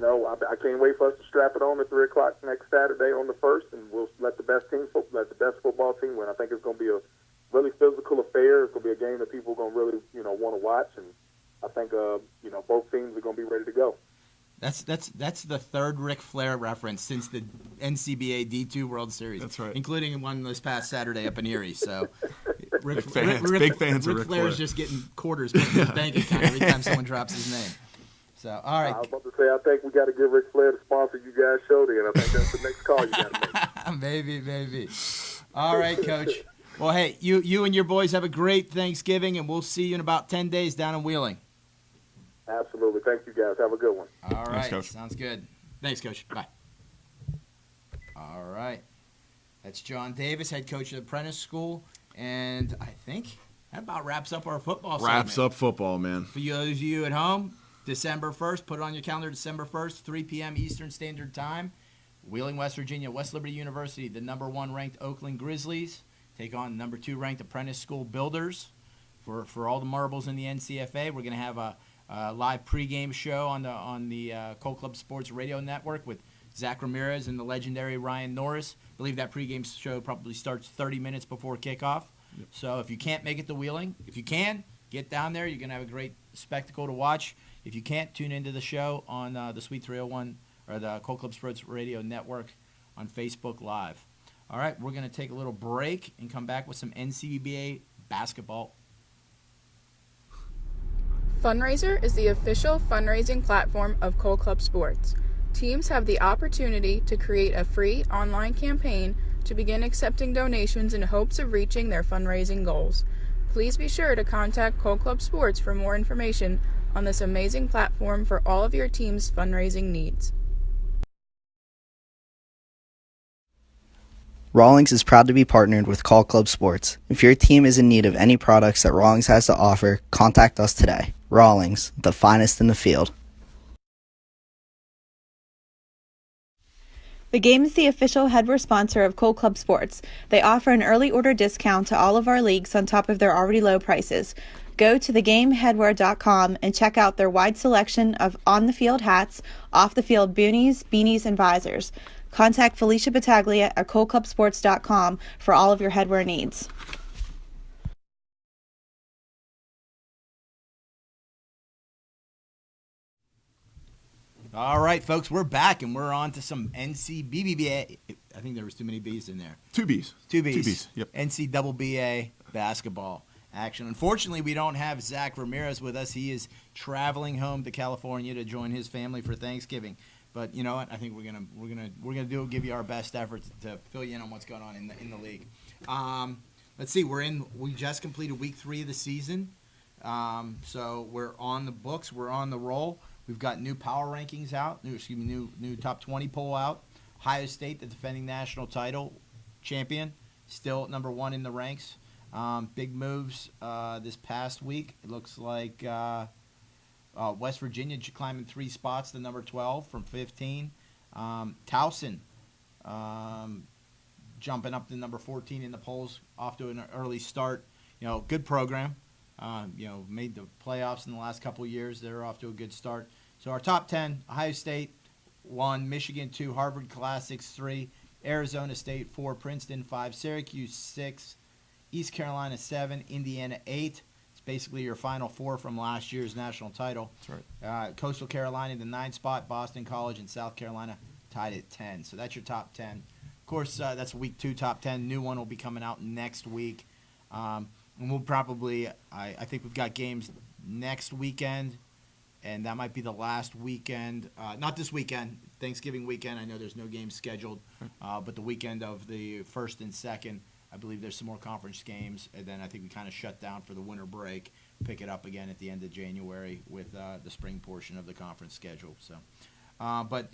I can't wait for us to strap it on at 3:00 next Saturday on the 1st, and we'll let the best football team win. I think it's going to be a really physical affair. It's going to be a game that people are going to really want to watch, and I think both teams are going to be ready to go. That's the third Ric Flair reference since the NCBA D2 World Series. That's right, including one this past Saturday up in Erie. So, big fans of Ric Flair. Flair's just getting quarters put in his bank account every time someone drops his name. So, all right. I was about to say, I think we got to give Ric Flair to sponsor you guys' show then. I think that's the next call you got to make. Maybe. All right, Coach. Well, hey, you and your boys have a great Thanksgiving, and we'll see you in about 10 days down in Wheeling. Absolutely. Thank you, guys. Have a good one. All right. Thanks, Coach. Sounds good. Thanks, Coach. Bye. All right. That's John Davis, head coach of the Apprentice School. And I think that about wraps up our football Wraps segment. up football, man. For those of you at home, December 1st, put it on your calendar, December 1st, 3 p.m. Eastern Standard Time. Wheeling, West Virginia, West Liberty University, the number 1 ranked Oakland Grizzlies take on number 2 ranked Apprentice School Builders for all the marbles in the NCFA. We're going to have a live pregame show on the Cold Club Sports Radio Network with Zach Ramirez and the legendary Ryan Norris. I believe that pregame show probably starts 30 minutes before kickoff. Yep. So if you can't make it to Wheeling, if you can, get down there. You're going to have a great spectacle to watch. If you can't, tune into the show on the Sweet 301 or the Cold Club Sports Radio Network on Facebook Live. All right, we're going to take a little break and come back with some NCBA basketball. Fundraiser is the official fundraising platform of Cold Club Sports. Teams have the opportunity to create a free online campaign to begin accepting donations in hopes of reaching their fundraising goals. Please be sure to contact Cold Club Sports for more information on this amazing platform for all of your team's fundraising needs. Rawlings is proud to be partnered with Call Club Sports. If your team is in need of any products that Rawlings has to offer, contact us today. Rawlings, the finest in the field. The Game is the official headwear sponsor of Cold Club Sports. They offer an early order discount to all of our leagues on top of their already low prices. Go to thegameheadwear.com and check out their wide selection of on-the-field hats, off-the-field boonies, beanies, and visors. Contact Felicia Battaglia at coldclubsports.com for all of your headwear needs. All right, folks, we're back, and we're on to some NCBBA. I think there was too many B's in there. 2 B's. 2 B's. 2 B's, yep. NCBA basketball action. Unfortunately, we don't have Zach Ramirez with us. He is traveling home to California to join his family for Thanksgiving. But you know what? I think we're gonna give you our best effort to fill you in on what's going on in the league. Let's see. We just completed week 3 of the season, so we're on the books. We're on the roll. We've got new power rankings out. New top 20 poll out. Ohio State, the defending national title champion, still at number 1 in the ranks. Big moves this past week. It looks like West Virginia climbing 3 spots to number 12 from 15. Towson jumping up to number 14 in the polls, off to an early start. Good program. Made the playoffs in the last couple of years. They're off to a good start. So our top 10, Ohio State 1, Michigan 2, Harvard Classics 3, Arizona State 4, Princeton 5, Syracuse 6, East Carolina 7, Indiana 8. It's basically your Final Four from last year's national title. That's right. Coastal Carolina, the 9th spot, Boston College, and South Carolina tied at 10. So that's your top 10. Of course, that's week 2 top 10. New one will be coming out next week. And we'll probably, I think we've got games next weekend, and that might be the last weekend. Not this weekend, Thanksgiving weekend. I know there's no games scheduled, but the weekend of the 1st and 2nd, I believe there's some more conference games, and then I think we kind of shut down for the winter break, pick it up again at the end of January with the spring portion of the conference schedule. So, but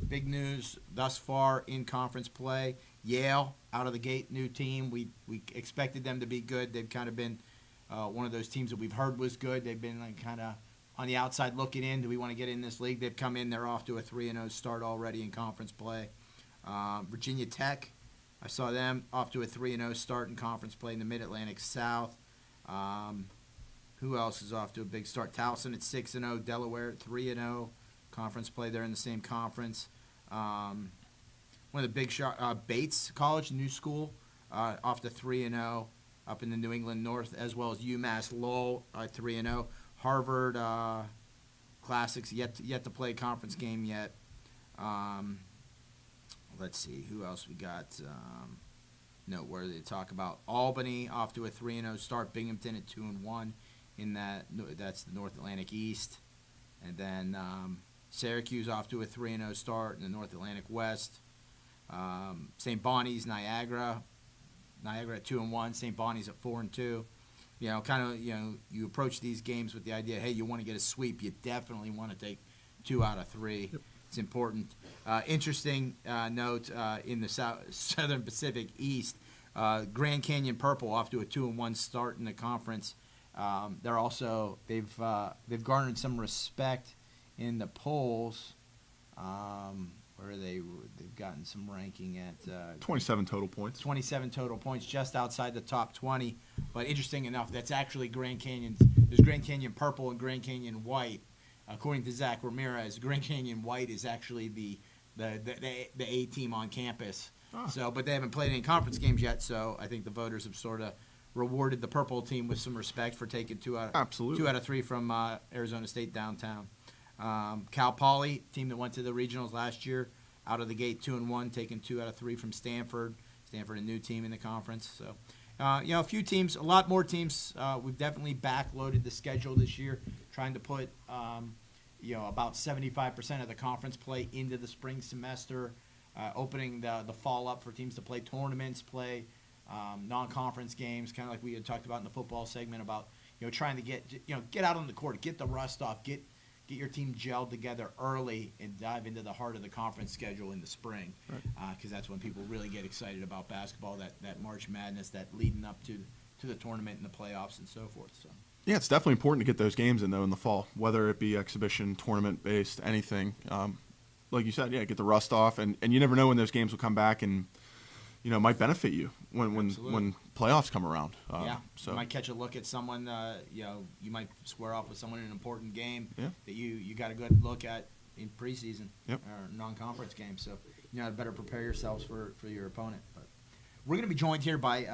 big news thus far in conference play. Yale out of the gate, new team. We expected them to be good. They've kind of been one of those teams that we've heard was good. They've been kind of on the outside looking in. Do we want to get in this league? They've come in. They're off to a 3-0 start already in conference play. Virginia Tech, I saw them off to a 3-0 start in conference play in the Mid-Atlantic South. Who else is off to a big start? Towson at 6-0, Delaware at 3-0 conference play. They're in the same conference. One of the big Bates College, new school, off to 3-0 up in the New England North, as well as UMass Lowell at 3-0. Harvard Classics yet to play a conference game yet. Let's see who else we got noteworthy to talk about. Albany off to a 3-0 start. Binghamton at 2-1 in that's the North Atlantic East, and then Syracuse off to a 3-0 start in the North Atlantic West. St. Bonnie's, Niagara at 2-1. St. Bonnie's at 4-2. You approach these games with the idea, hey, you want to get a sweep. You definitely want to take 2 out of 3. Yep. It's important. Interesting note in the Southern Pacific East, Grand Canyon Purple off to a 2-1 start in the conference. They've garnered some respect in the polls. Where they've gotten some ranking at 27 total points. 27 total points, just outside the top 20. But interesting enough, that's actually Grand Canyon. There's Grand Canyon Purple and Grand Canyon White. According to Zach Ramirez, Grand Canyon White is actually the A team on campus. Oh. So, but they haven't played any conference games yet. So I think the voters have sort of rewarded the Purple team with some respect for taking 2 out of 3 from Arizona State downtown. Cal Poly, team that went to the regionals last year, out of the gate 2-1, taking 2 out of 3 from Stanford. Stanford, a new team in the conference. So, a few teams, a lot more teams. We've definitely backloaded the schedule this year, trying to put, about 75% of the conference play into the spring semester, opening the fall up for teams to play tournaments, play non-conference games, kind of like we had talked about in the football segment about, trying to get out on the court, get the rust off, get your team gelled together early and dive into the heart of the conference schedule in the spring, because that's when people really get excited about basketball, that March Madness, that leading up to the tournament and the playoffs and so forth. So. Yeah, it's definitely important to get those games in, though, in the fall, whether it be exhibition, tournament-based, anything. Like you said, get the rust off, and you never know when those games will come back and, might benefit you when playoffs come around. So you might catch a look at someone, you might square off with someone in an important game that you got a good look at in preseason or non-conference games. So, better prepare yourselves for your opponent. But we're going to be joined here by,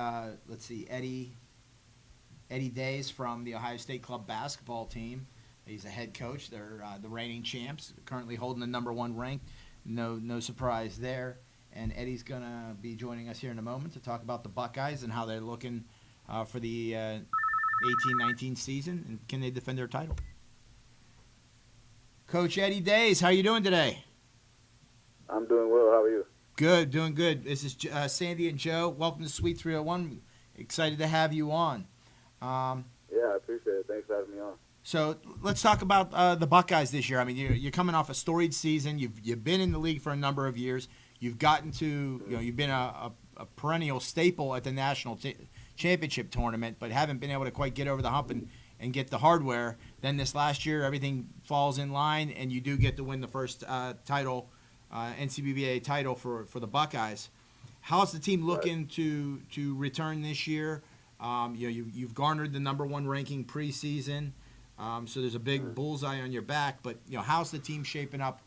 Eddie Days from the Ohio State Club basketball team. He's a head coach. They're the reigning champs, currently holding the number 1 rank. No surprise there. And Eddie's going to be joining us here in a moment to talk about the Buckeyes and how they're looking for the 18-19 season, and can they defend their title. Coach Eddie Days, how are you doing today? I'm doing well. How are you? Good, doing good. This is Sandy and Joe. Welcome to Suite 301. Excited to have you on. I appreciate it. Thanks for having me on. So let's talk about the Buckeyes this year. I mean, you're coming off a storied season. You've been in the league for a number of years. You've gotten to, you've been a perennial staple at the national championship tournament, but haven't been able to quite get over the hump and get the hardware. Then this last year, everything falls in line, and you do get to win the first title, NCBVA title for the Buckeyes. How's the team looking to return this year? You've garnered the number 1 ranking preseason, so there's a big bullseye on your back. But how's the team shaping up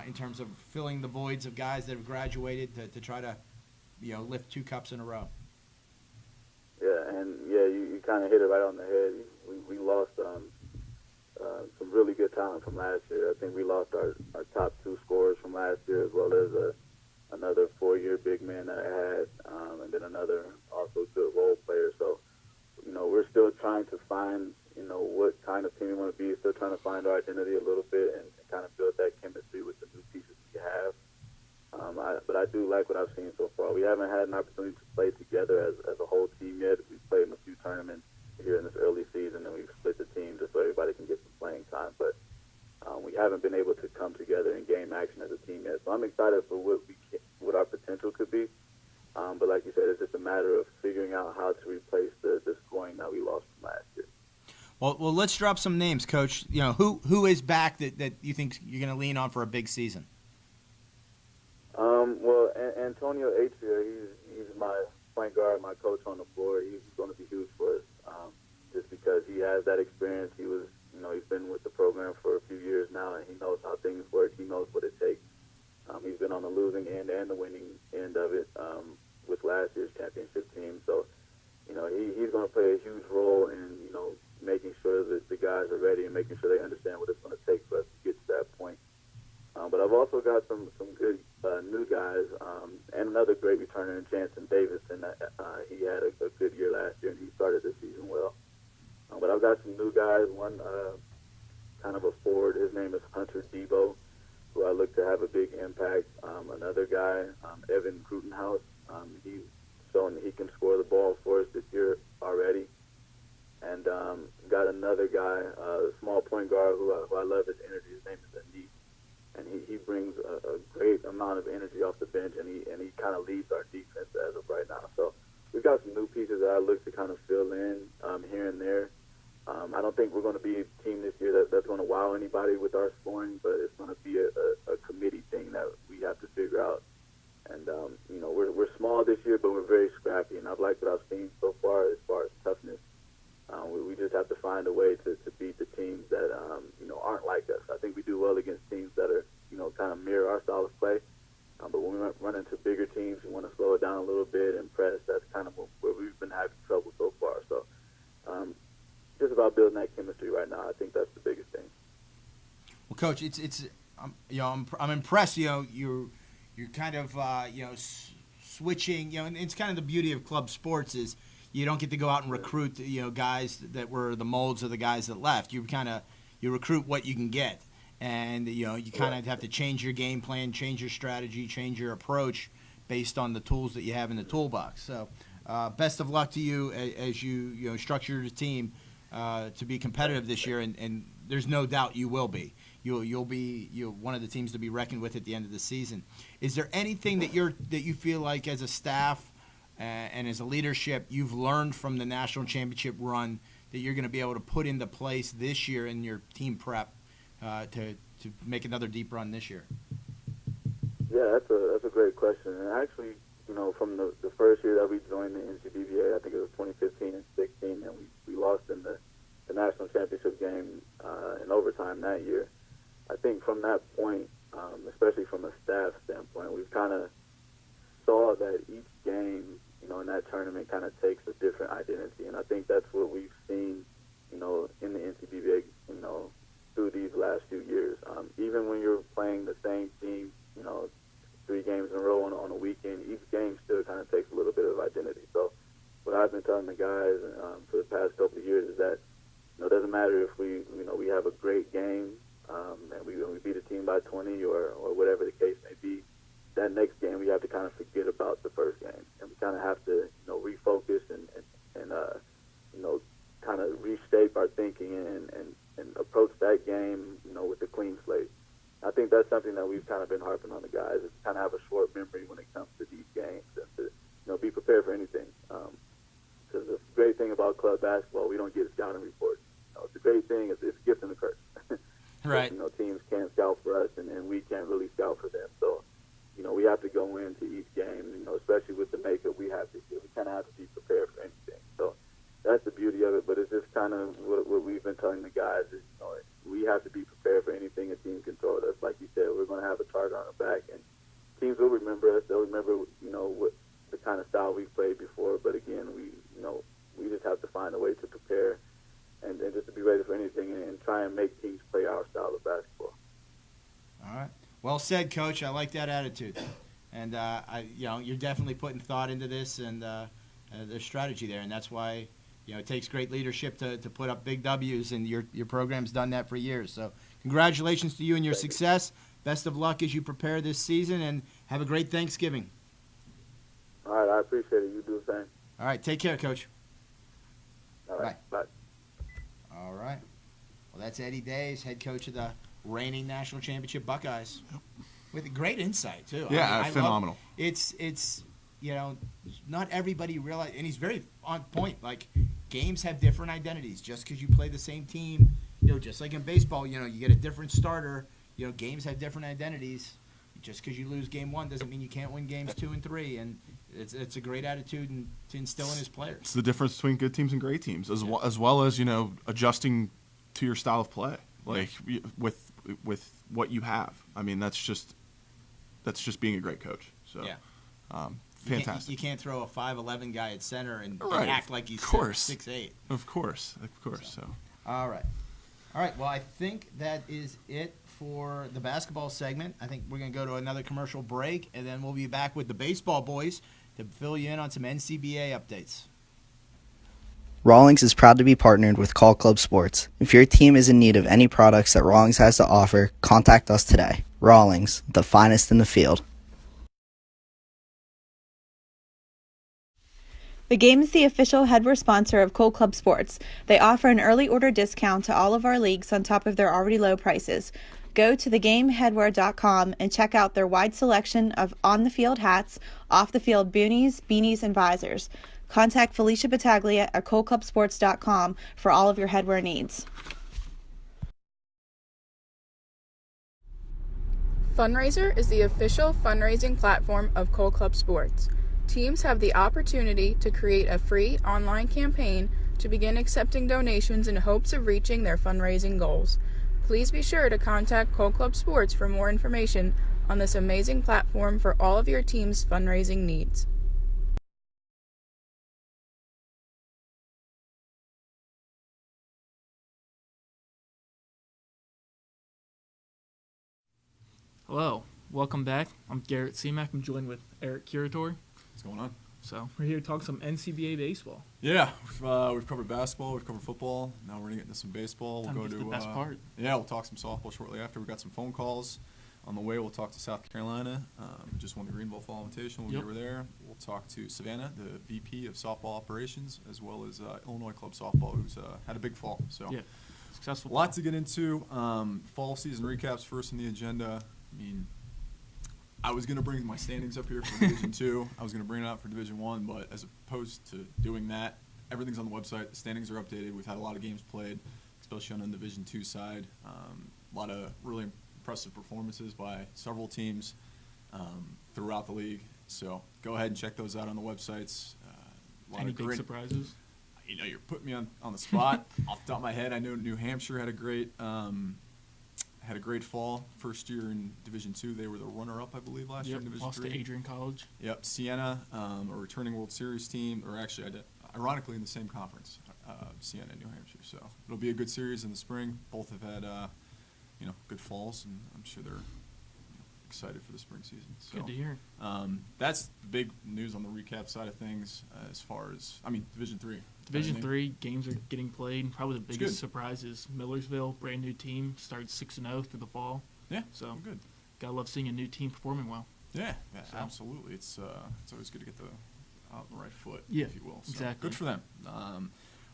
in terms of filling the voids of guys that have graduated to try to lift 2 cups in a row? You kind of hit it right on the head. We lost some really good talent from last year. I think we lost our top 2 scorers from last year, as well as another 4-year big man that I had, and then another also good role player. So, we're still trying to find, what kind of team we want to be. Still trying to find our identity a little bit and kind of build that chemistry with the new pieces we have. But I do like what I've seen so far. We haven't had an opportunity to play together as a whole team yet. We've played in a few tournaments here in this early season, and we've split the team just so everybody can get some playing time. But we haven't been able to come together and game action as a team yet. So I'm excited for what our potential could be. But like you said, it's just a matter of figuring out how to replace the scoring that we lost from last year. Well, let's drop some names, Coach. Who is back that you think you're going to lean on for a big season? Antonio Atria, he's my point guard, my coach on the floor. He's going to be huge for us, just because he has that experience. He's been with the program for a few years now, and he knows how things work. He knows what it takes. He's been on the losing end and the winning end of it with last year's championship team. So, he's going to play a huge role in, making sure that the guys are ready and making sure they understand what it's going to take for us to get to that point. But I've also got some good new guys, and another great returner in Jansen Davis, and he had a good year last year, and he started the season well. But I've got some new guys, one kind of a forward. His name is Hunter Debo, who I look to have a big impact. Another guy, Evan Krutenhouse, he's shown that he can score the ball for us this year already. And got another guy, a small point guard who I love his energy. His name is Aneek. And he brings a great amount of energy off the bench, and he kind of leads our defense as of right now. So we've got some new pieces that I look to kind of fill in here and there. I don't think we're going to be a team this year that's going to wow anybody with our scoring, but it's going to be a committee thing that we have to figure out. And, we're small this year, but we're very scrappy, and I've liked what I've seen so far as toughness. We just have to find a way to beat the teams that, aren't like us. I think we do well against teams that are, kind of mirror our style of play. But when we run into bigger teams, we want to slow it down a little bit and press. That's kind of where we've been having trouble so far. So just about building that chemistry right now. I think that's the biggest thing. Well, Coach, I'm impressed. You're kind of switching. And it's kind of the beauty of club sports is you don't get to go out and recruit guys that were the molds of the guys that left. You recruit what you can get, and you kind of have to change your game plan, change your strategy, change your approach based on the tools that you have in the toolbox. So best of luck to you as you structure your team to be competitive this year, and there's no doubt you will be. You'll be one of the teams to be reckoned with at the end of the season. Is there anything that you feel like as a staff and as a leadership you've learned from the national championship run that you're going to be able to put into place this year in your team prep to make another deep run this year? Yeah, that's a great question. And actually, from the first year that we joined the NCBVA, I think it was 2015 and 16, and we lost in the national championship game in overtime that year. I think from that point, especially from a staff standpoint, we've kind of saw that each game, in that tournament kind of takes a different identity. And I think that's what we've seen, in the NCBVA, through these last few years. Even when you're playing the same team, 3 games in a row on a weekend, each game still kind of takes a little bit of identity. So what I've been telling the guys for the past couple of years is that, it doesn't matter if we have a great game and we beat a team by 20 or whatever the case may be. That next game we have to kind of forget about the first game, and we kind of have to refocus and kind of reshape our thinking and approach that game with a clean slate. I think that's something that we've kind of been harping on the guys, is kind of have a short memory when it comes to these games and to be prepared for anything. Because the great thing about club basketball, we don't get scouting reports. have to go into each game, you know, especially with the makeup we have this year. We kind of have to be prepared for anything. So that's the beauty of it. But it's just kind of what we've been telling the guys is, you know, we have to be prepared for anything a team can throw at us. Like you said, we're going to have a target on our back, and teams will remember us. They'll remember, you know, what the kind of style we've played before. But again, we just have to find a way to prepare and just to be ready for anything and try and make teams play our style of basketball. All right. Well said, Coach. I like that attitude. And, you're definitely putting thought into this and there's strategy there. And that's why, it takes great leadership to put up big W's, and your program's done that for years. So congratulations to you and your success. Best of luck as you prepare this season, and have a great Thanksgiving. All right. I appreciate it. You do the same. All right. Take care, Coach. All right. Bye. All right. Well, that's Eddie Days, head coach of the reigning national championship Buckeyes, with great insight too. Yeah, phenomenal. It's not everybody realize, and he's very on point. Like, games have different identities. Just because you play the same team, just like in baseball, you get a different starter. Games have different identities. Just because you lose game 1 doesn't mean you can't win games 2 and 3. And it's a great attitude to instill in his players. It's the difference between good teams and great teams, as well as adjusting to your style of play, like with what you have. I mean, that's just being a great coach. So, fantastic. You can't throw a 5'11" guy at center and act like he's 6'8". Of course. So. All right. Well, I think that is it for the basketball segment. I think we're going to go to another commercial break, and then we'll be back with the baseball boys to fill you in on some NCBA updates. Rawlings is proud to be partnered with Call Club Sports. If your team is in need of any products that Rawlings has to offer, contact us today. Rawlings, the finest in the field. The Game is the official headwear sponsor of Cole Club Sports. They offer an early order discount to all of our leagues on top of their already low prices. Go to thegameheadwear.com and check out their wide selection of on-the-field hats, off-the-field boonies, beanies, and visors. Contact Felicia Battaglia at coleclubsports.com for all of your headwear needs. Fundraiser is the official fundraising platform of Cole Club Sports. Teams have the opportunity to create a free online campaign to begin accepting donations in hopes of reaching their fundraising goals. Please be sure to contact Cole Club Sports for more information on this amazing platform for all of your team's fundraising needs. Hello, welcome back. I'm Garrett Seamack. I'm joined with Eric Curator. What's going on? So we're here to talk some NCBA baseball. Yeah, we've covered basketball, we've covered football. Now we're gonna get into some baseball. We'll go to the best part. Yeah, we'll talk some softball shortly after. We've got some phone calls on the way. We'll talk to South Carolina. Just won the Greenville Fall Invitational. We'll be over there. We'll talk to Savannah, the VP of softball operations, as well as Illinois Club Softball, who's had a big fall. So yeah, successful. Lots to get into. Fall season recaps first on the agenda. I mean, I was going to bring my standings up here for Division 2. I was going to bring it out for Division 1, but as opposed to doing that, everything's on the website. The standings are updated. We've had a lot of games played, especially on the Division 2 side. A lot of really impressive performances by several teams throughout the league. So go ahead and check those out on the websites. Any big surprises? You're putting me on the spot. Off the top of my head, I know New Hampshire had a great fall. First year in Division 2, they were the runner-up, I believe, last year in Division 3. Lost to Adrian College. Yep, Siena, a returning World Series team, or actually, ironically, in the same conference, Siena and New Hampshire. So it'll be a good series in the spring. Both have had, good falls, and I'm sure they're excited for the spring season. So, good to hear. That's the big news on the recap side of things as far as, Division 3. Division 3 games are getting played. Probably the biggest surprise is Millersville, brand new team, started 6-0 through the fall. Yeah, so good. Gotta love seeing a new team performing well. Yeah, absolutely. It's always good to get out on the right foot, if you will. So exactly. Good for them.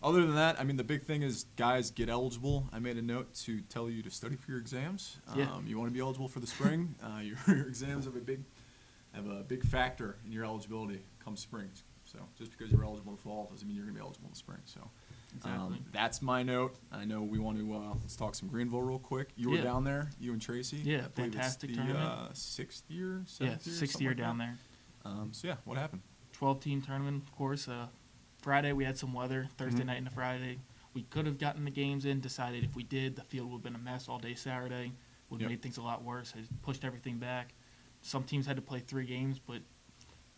Other than that, the big thing is guys get eligible. I made a note to tell you to study for your exams. You want to be eligible for the spring. Your exams have a big factor in your eligibility come spring. So just because you're eligible in the fall doesn't mean you're going to be eligible in the spring. So Exactly. That's my note. I know we want to let's talk some Greenville real quick. You were Yeah. down there, you and Tracy. Yeah, I believe fantastic it's tournament. the sixth year, Yeah, seventh year, sixth something year like down that. there. So yeah, what happened? 12-team tournament, of course. Friday we had some weather. Thursday Mhm. night into Friday, we could have gotten the games in. Decided if we did, the field would have been a mess all day Saturday. Would have Yep. made things a lot worse. I pushed everything back. Some teams had to play 3 games, but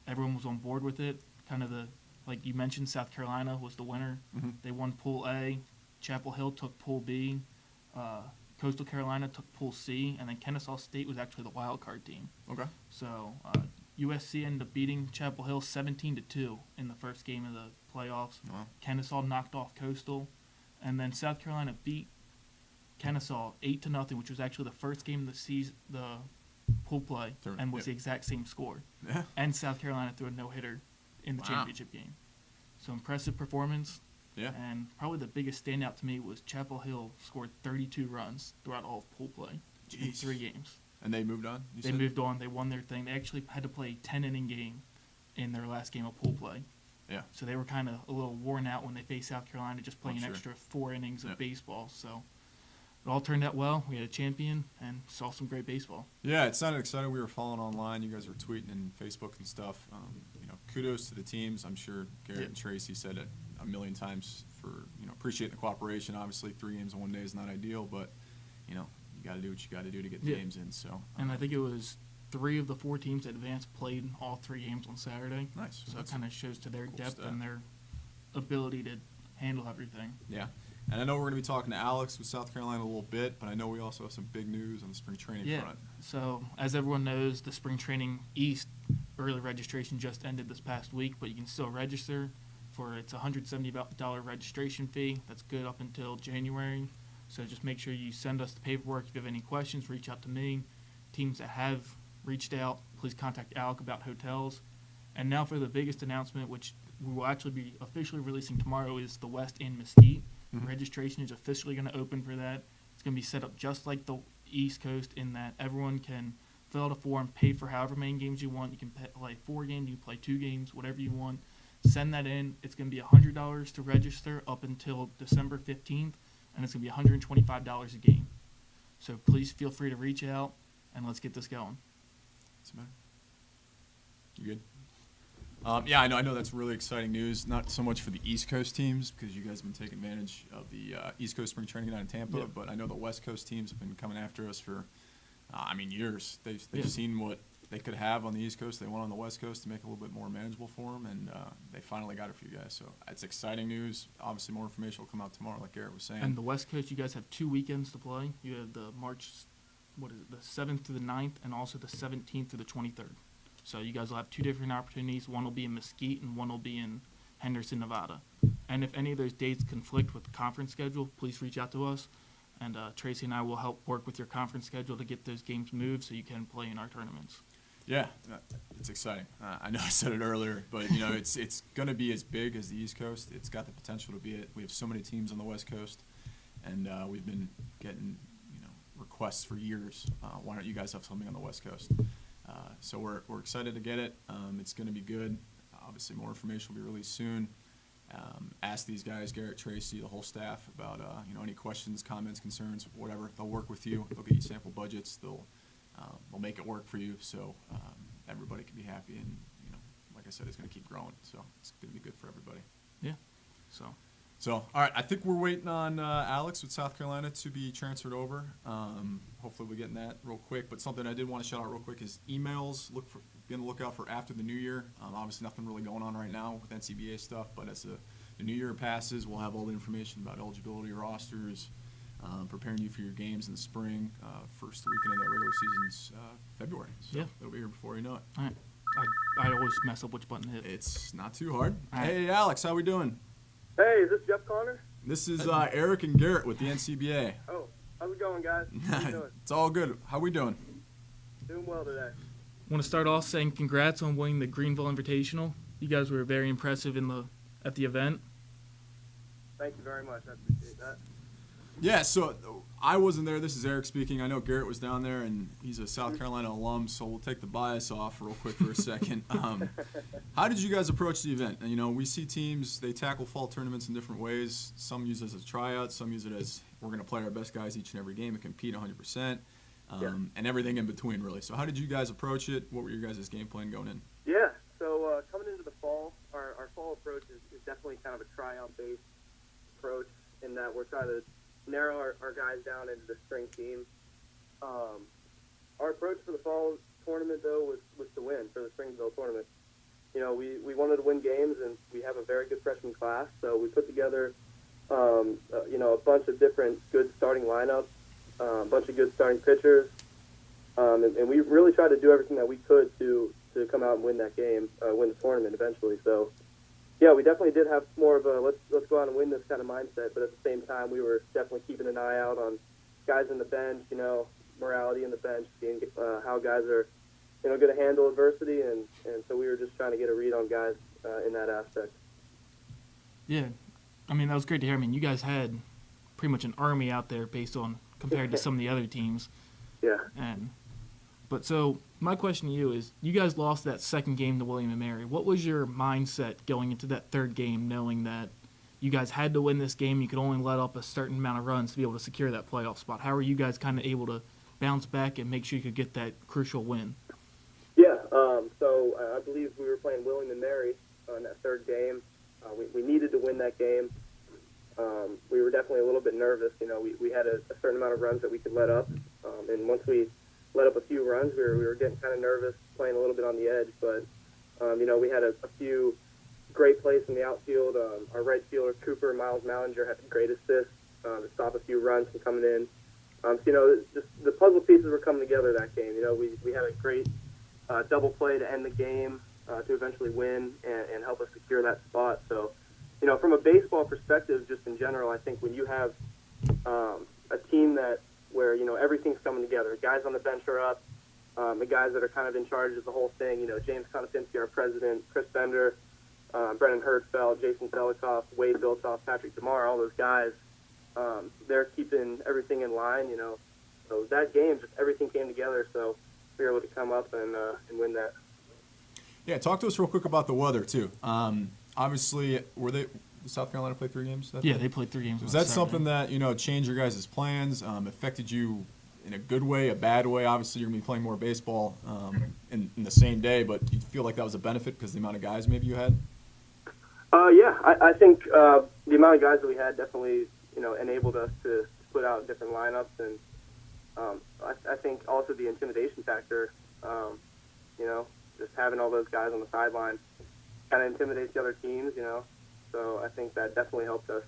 everyone was on board with it. Kind of like you mentioned, South Carolina was the winner. Mhm. They won Pool A. Chapel Hill took Pool B. Coastal Carolina took Pool C, and then Kennesaw State was actually the wild card team. Okay. So USC ended up beating Chapel Hill 17-2 in the first game of the playoffs. Wow. Kennesaw knocked off Coastal, and then South Carolina beat Kennesaw 8-0, which was actually the first game of the season, the pool play, Tournament, and was yep. the exact same score. Yeah. And South Carolina threw a no-hitter in the Wow. championship game. So impressive performance. Yeah. And probably the biggest standout to me was Chapel Hill scored 32 runs throughout all of pool play in Jeez. 3 games. And they moved on. You They said? moved on. They won their thing. They actually had to play a 10-inning game in their last game of pool play. Yeah. So they were kind of a little worn out when they faced South Carolina, just playing Oh, an sure. extra 4 innings of Yep. baseball. So it all turned out well. We had a champion and saw some great baseball. Yeah, it sounded exciting. We were following online. You guys were tweeting and Facebook and stuff. Kudos to the teams. I'm sure Garrett Yeah. and Tracy said it a million times for appreciating the cooperation. Obviously, 3 games in one day is not ideal, but you got to do what you got to do to get the Yeah. games in. So And I think it was 3 of the 4 teams that advanced played all 3 games on Saturday. Nice. So it That's kind of shows to their cool depth stat. and their ability to handle everything. yeah. And I know we're going to be talking to Alex with South Carolina a little bit, but I know we also have some big news on the spring training Yeah. front. So as everyone knows, the Spring Training East early registration just ended this past week, but you can still register for it's $170 registration fee. That's good up until January. So just make sure you send us the paperwork. If you have any questions, reach out to me. Teams that have reached out, please contact Alec about hotels. And now for the biggest announcement, which we will actually be officially releasing tomorrow, is the West End Mesquite. Mhm. Registration is officially going to open for that. It's going to be set up just like the East Coast in that everyone can fill out a form, pay for however many games you want. You can play 4 games, you can play 2 games, whatever you want. Send that in. It's going to be $100 to register up until December 15th, and it's going to be $125 a game. So please feel free to reach out, and let's get this going. What's the matter? You good? Yeah, I know that's really exciting news. Not so much for the East Coast teams because you guys have been taking advantage of the East Coast spring training down in Tampa, Yeah. but I know the West Coast teams have been coming after us for, years. They've Yeah. seen what they could have on the East Coast. They want on the West Coast to make it a little bit more manageable for them, and they finally got it for you guys. So it's exciting news. Obviously, more information will come out tomorrow, like Garrett was saying. And the West Coast, you guys have 2 weekends to play. You have the the 7th through the 9th, and also the 17th through the 23rd. So you guys will have 2 different opportunities. One will be in Mesquite, and one will be in Henderson, Nevada. And if any of those dates conflict with the conference schedule, please reach out to us. And Tracy and I will help work with your conference schedule to get those games moved so you can play in our tournaments. Yeah, it's exciting. I know I said it earlier, but it's going to be as big as the East Coast. It's got the potential to be it. We have so many teams on the West Coast, and we've been getting requests for years. Why don't you guys have something on the West Coast? So we're excited to get it. It's going to be good. Obviously, more information will be released soon. Ask these guys, Garrett, Tracy, the whole staff, about any questions, comments, concerns, whatever. They'll work with you. They'll get you sample budgets. They'll make it work for you, so everybody can be happy. And like I said, it's going to keep growing. So it's going to be good for everybody. Yeah. So, all right, I think we're waiting on Alex with South Carolina to be transferred over. Hopefully we're getting that real quick. But something I did want to shout out real quick is emails. Be on the lookout for after the new year. Obviously nothing really going on right now with NCBA stuff, but as the new year passes, we'll have all the information about eligibility, rosters, preparing you for your games in the spring, first weekend of the regular season's February. So Yeah. it'll be here before you know it. All right. I always mess up which button to hit. It's not too hard. All right. Hey, Alex, how we doing? Hey, is this Jeff Connor? This is Eric and Garrett with the NCBA. Oh, how's it going, guys? How you doing? It's all good. How we doing? Doing well today. I want to start off saying congrats on winning the Greenville Invitational. You guys were very impressive at the event. Thank you very much. I appreciate that. Yeah, so I wasn't there. This is Eric speaking. I know Garrett was down there, and he's a South Carolina alum, so we'll take the bias off real quick for a second. How did you guys approach the event? And, you know, we see teams, they tackle fall tournaments in different ways. Some use it as a tryout. Some use it as we're going to play our best guys each and every game and compete 100%, and everything in between, really. So how did you guys approach it? What were your guys' game plan going in? Yeah, so coming into the fall, our fall approach is definitely kind of a tryout-based approach in that we're trying to narrow our guys down into the spring team. Our approach for the fall tournament, though, was to win for the Springville tournament. You know, we wanted to win games, and we have a very good freshman class, so we put together, you know, a bunch of different good starting lineups, a bunch of good starting pitchers, and we really tried to do everything that we could to come out and win that game, win the tournament eventually. So, yeah, we definitely did have more of a let's go out and win this kind of mindset, but at the same time, we were definitely keeping an eye out on guys in the bench, you know, morality in the bench, seeing how guys are, you know, going to handle adversity, and so we were just trying to get a read on guys in that aspect. Yeah, I mean, that was great to hear. I mean, you guys had pretty much an army out there based on compared to some of the other teams. Yeah. But so my question to you is, you guys lost that second game to William & Mary. What was your mindset going into that third game, knowing that you guys had to win this game, you could only let up a certain amount of runs to be able to secure that playoff spot? How are you guys kind of able to bounce back and make sure you could get that crucial win? Yeah, so I believe we were playing William & Mary in that third game. We needed to win that game. We were definitely a little bit nervous. You know, we had a certain amount of runs that we could let up, and once we let up a few runs, we were getting kind of nervous, playing a little bit on the edge. But, you know, we had a few great plays in the outfield. Our right fielder, Cooper Miles Mallinger, had a great assist to stop a few runs from coming in. So, you know, just the puzzle pieces were coming together that game. You know, we had a great double play to end the game to eventually win and help us secure that spot. So, you know, from a baseball perspective, just in general, I think when you have a team where, you know, everything's coming together, guys on the bench are up, the guys that are kind of in charge of the whole thing, you know, James Konopinski, our president, Chris Bender, Brennan Hertzfeld, Jason Selikoff, Wade Biltoff, Patrick DeMar, all those guys, they're keeping everything in line, you know. So that game, just everything came together, so we were able to come up and win that. Yeah, talk to us real quick about the weather, too. Obviously, South Carolina play 3 games? Yeah, they played 3 games. Was that something that, you know, changed your guys' plans, affected you in a good way, a bad way? Obviously, you're going to be playing more baseball in the same day, but do you feel like that was a benefit because of the amount of guys maybe you had? Yeah, I think the amount of guys that we had definitely, you know, enabled us to put out different lineups, and I think also the intimidation factor, you know, just having all those guys on the sideline kind of intimidates the other teams, you know. So I think that definitely helped us.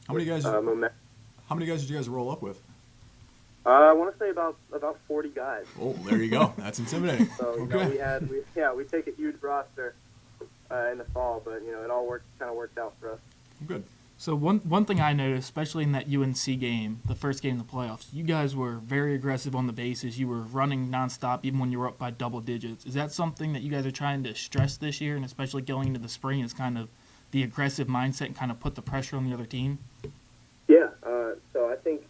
How many guys? How many guys did you guys roll up with? I want to say about 40 guys. Oh, there you go. That's intimidating. So okay. You know, we take a huge roster in the fall, but you know, it all kind of worked out for us. Good. So one thing I noticed, especially in that UNC game, the first game of the playoffs, you guys were very aggressive on the bases. You were running nonstop even when you were up by double digits. Is that something that you guys are trying to stress this year, and especially going into the spring, is kind of the aggressive mindset and kind of put the pressure on the other team? Yeah. So I think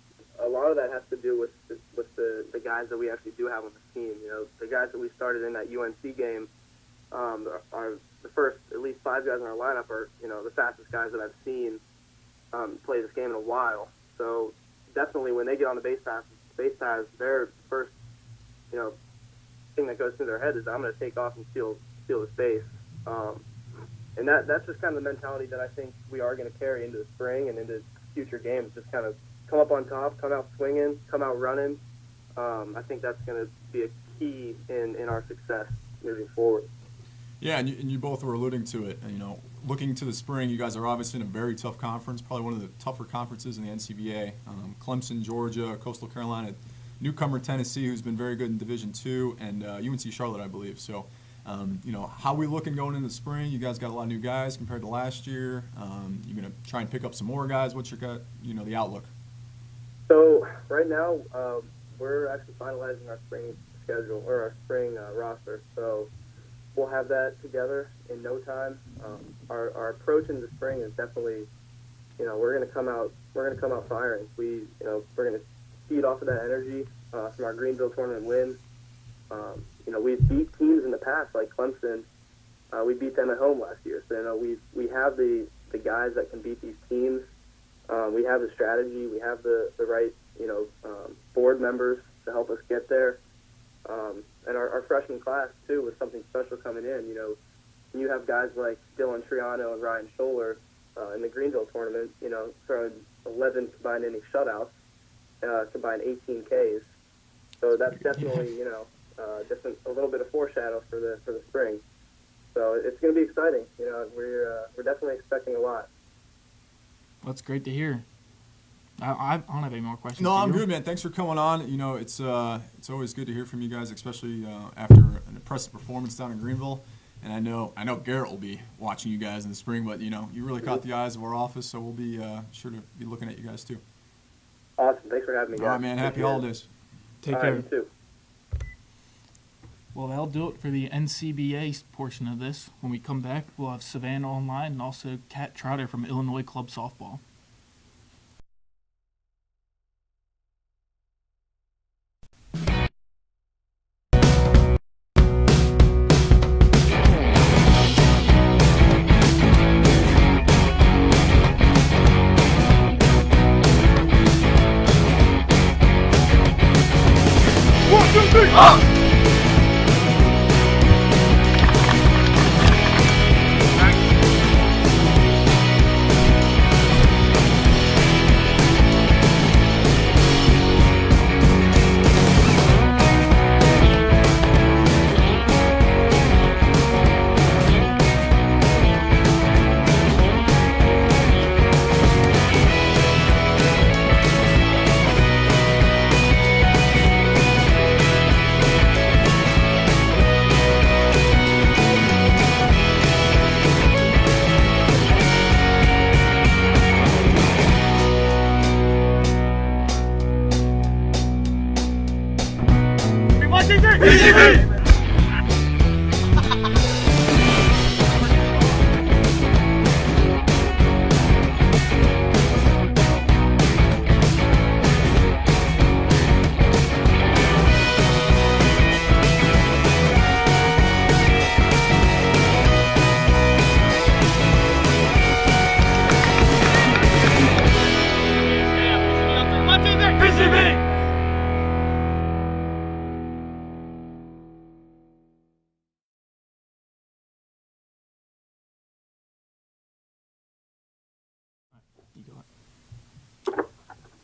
a lot of that has to do with the guys that we actually do have on the team. You know, the guys that we started in that UNC game, are the first at least 5 guys in our lineup are, you know, the fastest guys that I've seen play this game in a while. So definitely when they get on the base paths, their first, you know, thing that goes through their head is I'm going to take off and steal the space. And that's just kind of the mentality that I think we are going to carry into the spring and into future games. Just kind of come up on top, come out swinging, come out running. I think that's going to be a key in our success moving forward. Yeah, and you both were alluding to it. And, you know, looking to the spring, you guys are obviously in a very tough conference, probably one of the tougher conferences in the NCBA. Clemson, Georgia, Coastal Carolina, newcomer Tennessee, who's been very good in Division II, and UNC Charlotte, I believe. So, you know, how we looking going into the spring? You guys got a lot of new guys compared to last year. You're going to try and pick up some more guys. What's your the outlook? So right now, we're actually finalizing our spring schedule or our spring roster. So we'll have that together in no time. Our approach in the spring is definitely, we're gonna come out firing. We're gonna feed off of that energy from our Greenville tournament win. We've beat teams in the past like Clemson. We beat them at home last year, so we have the guys that can beat these teams. We have the strategy. We have the right board members to help us get there. And our freshman class too was something special coming in. You have guys like Dylan Triano and Ryan Scholler in the Greenville tournament, throwing 11 combined inning shutouts, combined 18 Ks. So that's definitely, just a little bit of foreshadow for the spring. So it's going to be exciting. We're definitely expecting a lot. That's great to hear. I don't have any more questions. No, Do I'm you? good, man. Thanks for coming on. It's always good to hear from you guys, especially after an impressive performance down in Greenville. And I know Garrett will be watching you guys in the spring, but you really caught the eyes of our office, so we'll be sure to be looking at you guys too. Awesome. Thanks for having me, guys. All right, man. Happy holidays. Take All care. right, you too. Well, that'll do it for the NCBA portion of this. When we come back, we'll have Savannah online and also Kat Trotter from Illinois Club Softball.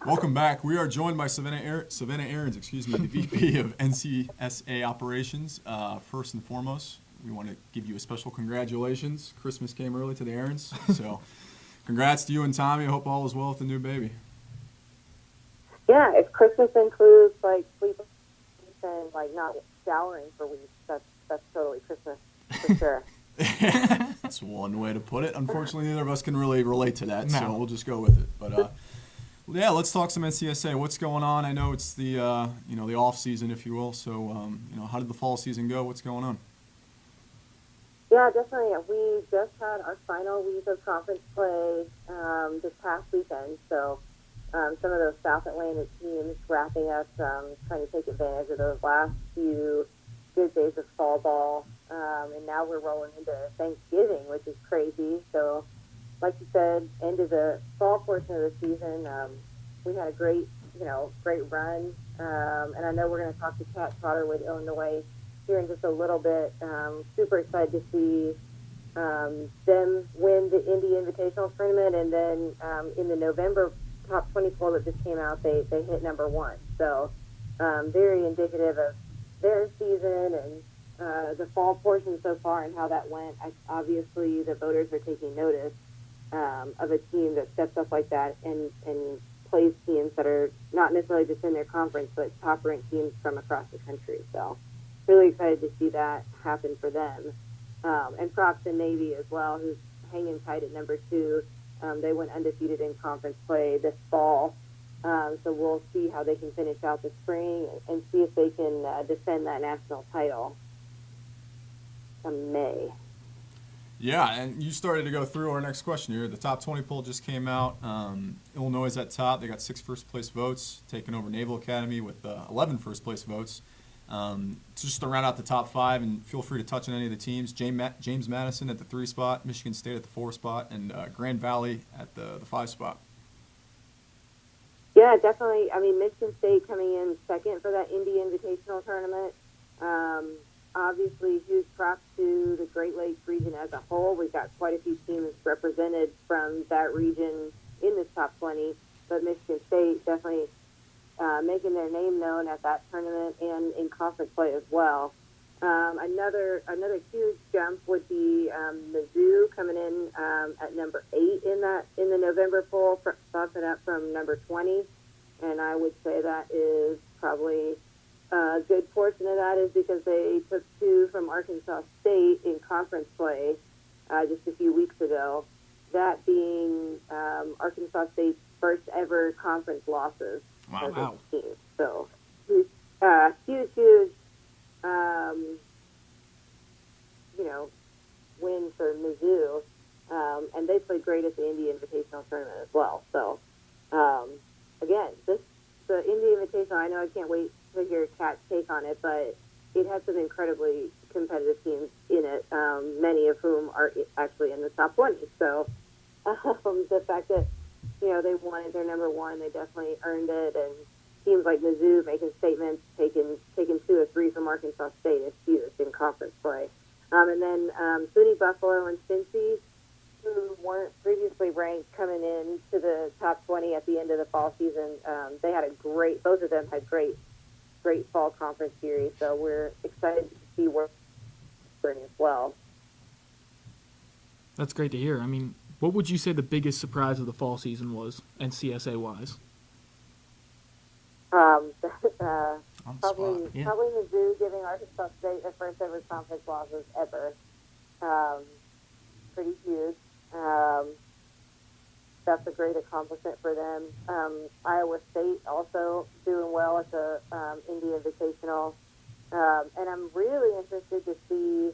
Welcome back. We are joined by Savannah Aarons, the VP of NCSA Operations. First and foremost, we want to give you a special congratulations. Christmas came early to the Aarons, so congrats to you and Tommy. I hope all is well with the new baby. Yeah, if Christmas includes sleep and not showering for weeks, that's totally Christmas for sure. That's one way to put it. Unfortunately, neither of us can really relate to that, No. so we'll just go with it. But yeah, let's talk some NCSA. What's going on? I know it's the the off season, if you will. So how did the fall season go? What's going on? Yeah, definitely. We just had our final week of conference play this past weekend, so some of those South Atlantic teams wrapping up, trying to take advantage of those last few good days of fall ball, and now we're rolling into Thanksgiving, which is crazy. So, like you said, end of the fall portion of the season, we had a great run, and I know we're going to talk to Kat Trotter with Illinois here in just a little bit. Super excited to see them win the Indy Invitational Tournament, and then in the November top 24 that just came out, they hit number 1. So very indicative of their season and the fall portion so far and how that went. Obviously, the voters are taking notice of a team that steps up like that and plays teams that are not necessarily just in their conference, but top-ranked teams from across the country. So really excited to see that happen for them. And props to Navy as well, who's hanging tight at number 2. They went undefeated in conference play this fall. So we'll see how they can finish out the spring and see if they can defend that national title come May. Yeah, and you started to go through our next question here. The top 20 poll just came out. Illinois is at top. They got 6 first-place votes, taking over Naval Academy with 11 first-place votes. Just to round out the top 5, and feel free to touch on any of the teams. James Madison at the 3 spot, Michigan State at the 4 spot, and Grand Valley at the 5 spot. Yeah, definitely. I mean, Michigan State coming in second for that Indy Invitational tournament. Obviously, huge props to the Great Lakes region as a whole. We've got quite a few teams represented from that region in the top 20, but Michigan State definitely making their name known at that tournament and in conference play as well. Another huge jump would be Mizzou coming in at number 8 in the November poll, bumping up from number 20, and I would say that is probably a good portion of that is because they took 2 from Arkansas State in conference play just a few weeks ago. That being Arkansas State's first ever conference losses. Wow. Team. So huge. Win for Mizzou, and they played great at the Indy Invitational tournament as well. So, again, the Indy Invitational. I know I can't wait to hear Kat's take on it, but it has some incredibly competitive teams in it. Many of whom are actually in the top 20. So, the fact that they wanted their number 1, they definitely earned it, and teams like Mizzou making statements, taking 2 or 3 from Arkansas State is huge in conference play. And then SUNY Buffalo and Cincy, who weren't previously ranked, coming in to the top 20 at the end of the fall season. They had both of them had great fall conference series, so we're excited to see where spring as well. That's great to hear. I mean, what would you say the biggest surprise of the fall season was, NCSA-wise? Probably Mizzou giving Arkansas State their first ever conference losses ever. Pretty huge. That's a great accomplishment for them. Iowa State also doing well at the Indy Invitational. And I'm really interested to see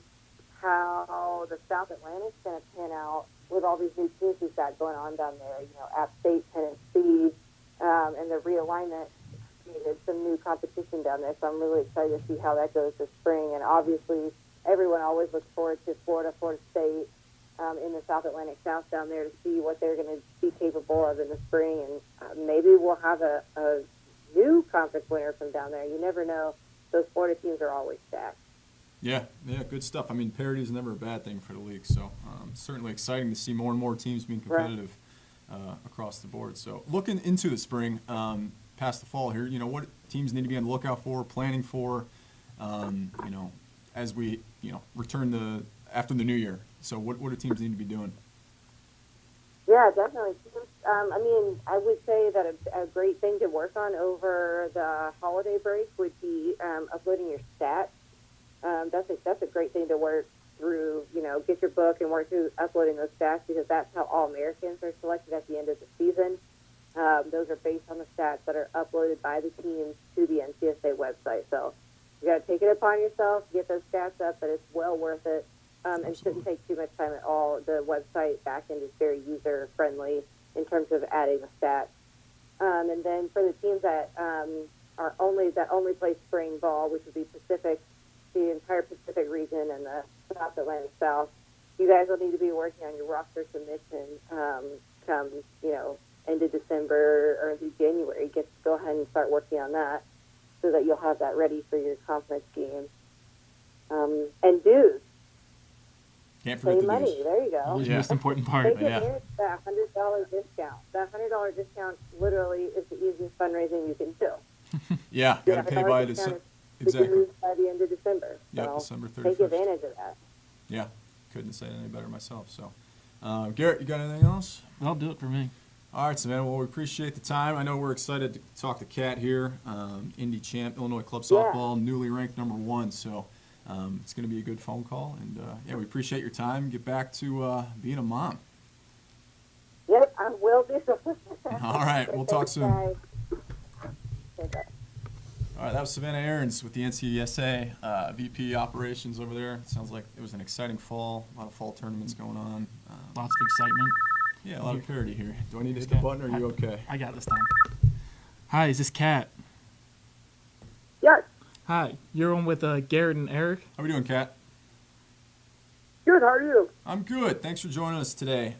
how the South Atlantic's going to pan out with all these new teams we've got going on down there. App State, Tennessee, and the realignment created some new competition down there. So I'm really excited to see how that goes this spring. And obviously, everyone always looks forward to Florida State in the South Atlantic South down there to see what they're going to be capable of in the spring. And maybe we'll have a new conference winner from down there. You never know. Those Florida teams are always stacked. Yeah, good stuff. I mean, parity is never a bad thing for the league, so certainly exciting to see more and more teams being competitive across the board. So looking into the spring, past the fall here, what teams need to be on the lookout for, planning for, as we, return after the new year. So what do teams need to be doing? Yeah, definitely. I would say that a great thing to work on over the holiday break would be uploading your stats. That's a great thing to work through, get your book and work through uploading those stats, because that's how All-Americans are selected at the end of the season. Those are based on the stats that are uploaded by the teams to the NCSA website. So you got to take it upon yourself to get those stats up, but it's well worth it. And shouldn't take too much time at all. The website backend is very user-friendly in terms of adding the stats. And then for the teams that only play spring ball, which would be Pacific, the entire Pacific region and the South Atlantic South, you guys will need to be working on your roster submission come end of December or early January. Go ahead and start working on that so that you'll have that ready for your conference games. And dues. Can't forget the money. dues. There you go. Always the most important part. Take advantage of that $100 discount. That $100 discount literally is the easiest fundraising you can do. Yeah, got to pay by December. Exactly. By the end of December. Yep, so December 31st. Take advantage of that. Yeah, couldn't say it any better myself. So, Garrett, you got anything else? That'll do it for me. All right, Savannah. Well, we appreciate the time. I know we're excited to talk to Kat here, Indy champ, Illinois Club Softball, newly ranked number 1. So it's going to be a good phone call. And, we appreciate your time. Get back to being a mom. Yep, I will do. All right, we'll talk soon. Bye. All right, that was Savannah Aarons with the NCSA VP Operations over there. It sounds like it was an exciting fall. A lot of fall tournaments going on. Lots of excitement. Yeah, a lot of parity here. Do I need to hit Okay. the button, or are you okay? I got this time. Hi, is this Kat? Yes. Hi, you're on with Garrett and Eric. How we doing, Kat? Good. How are you? I'm good. Thanks for joining us today.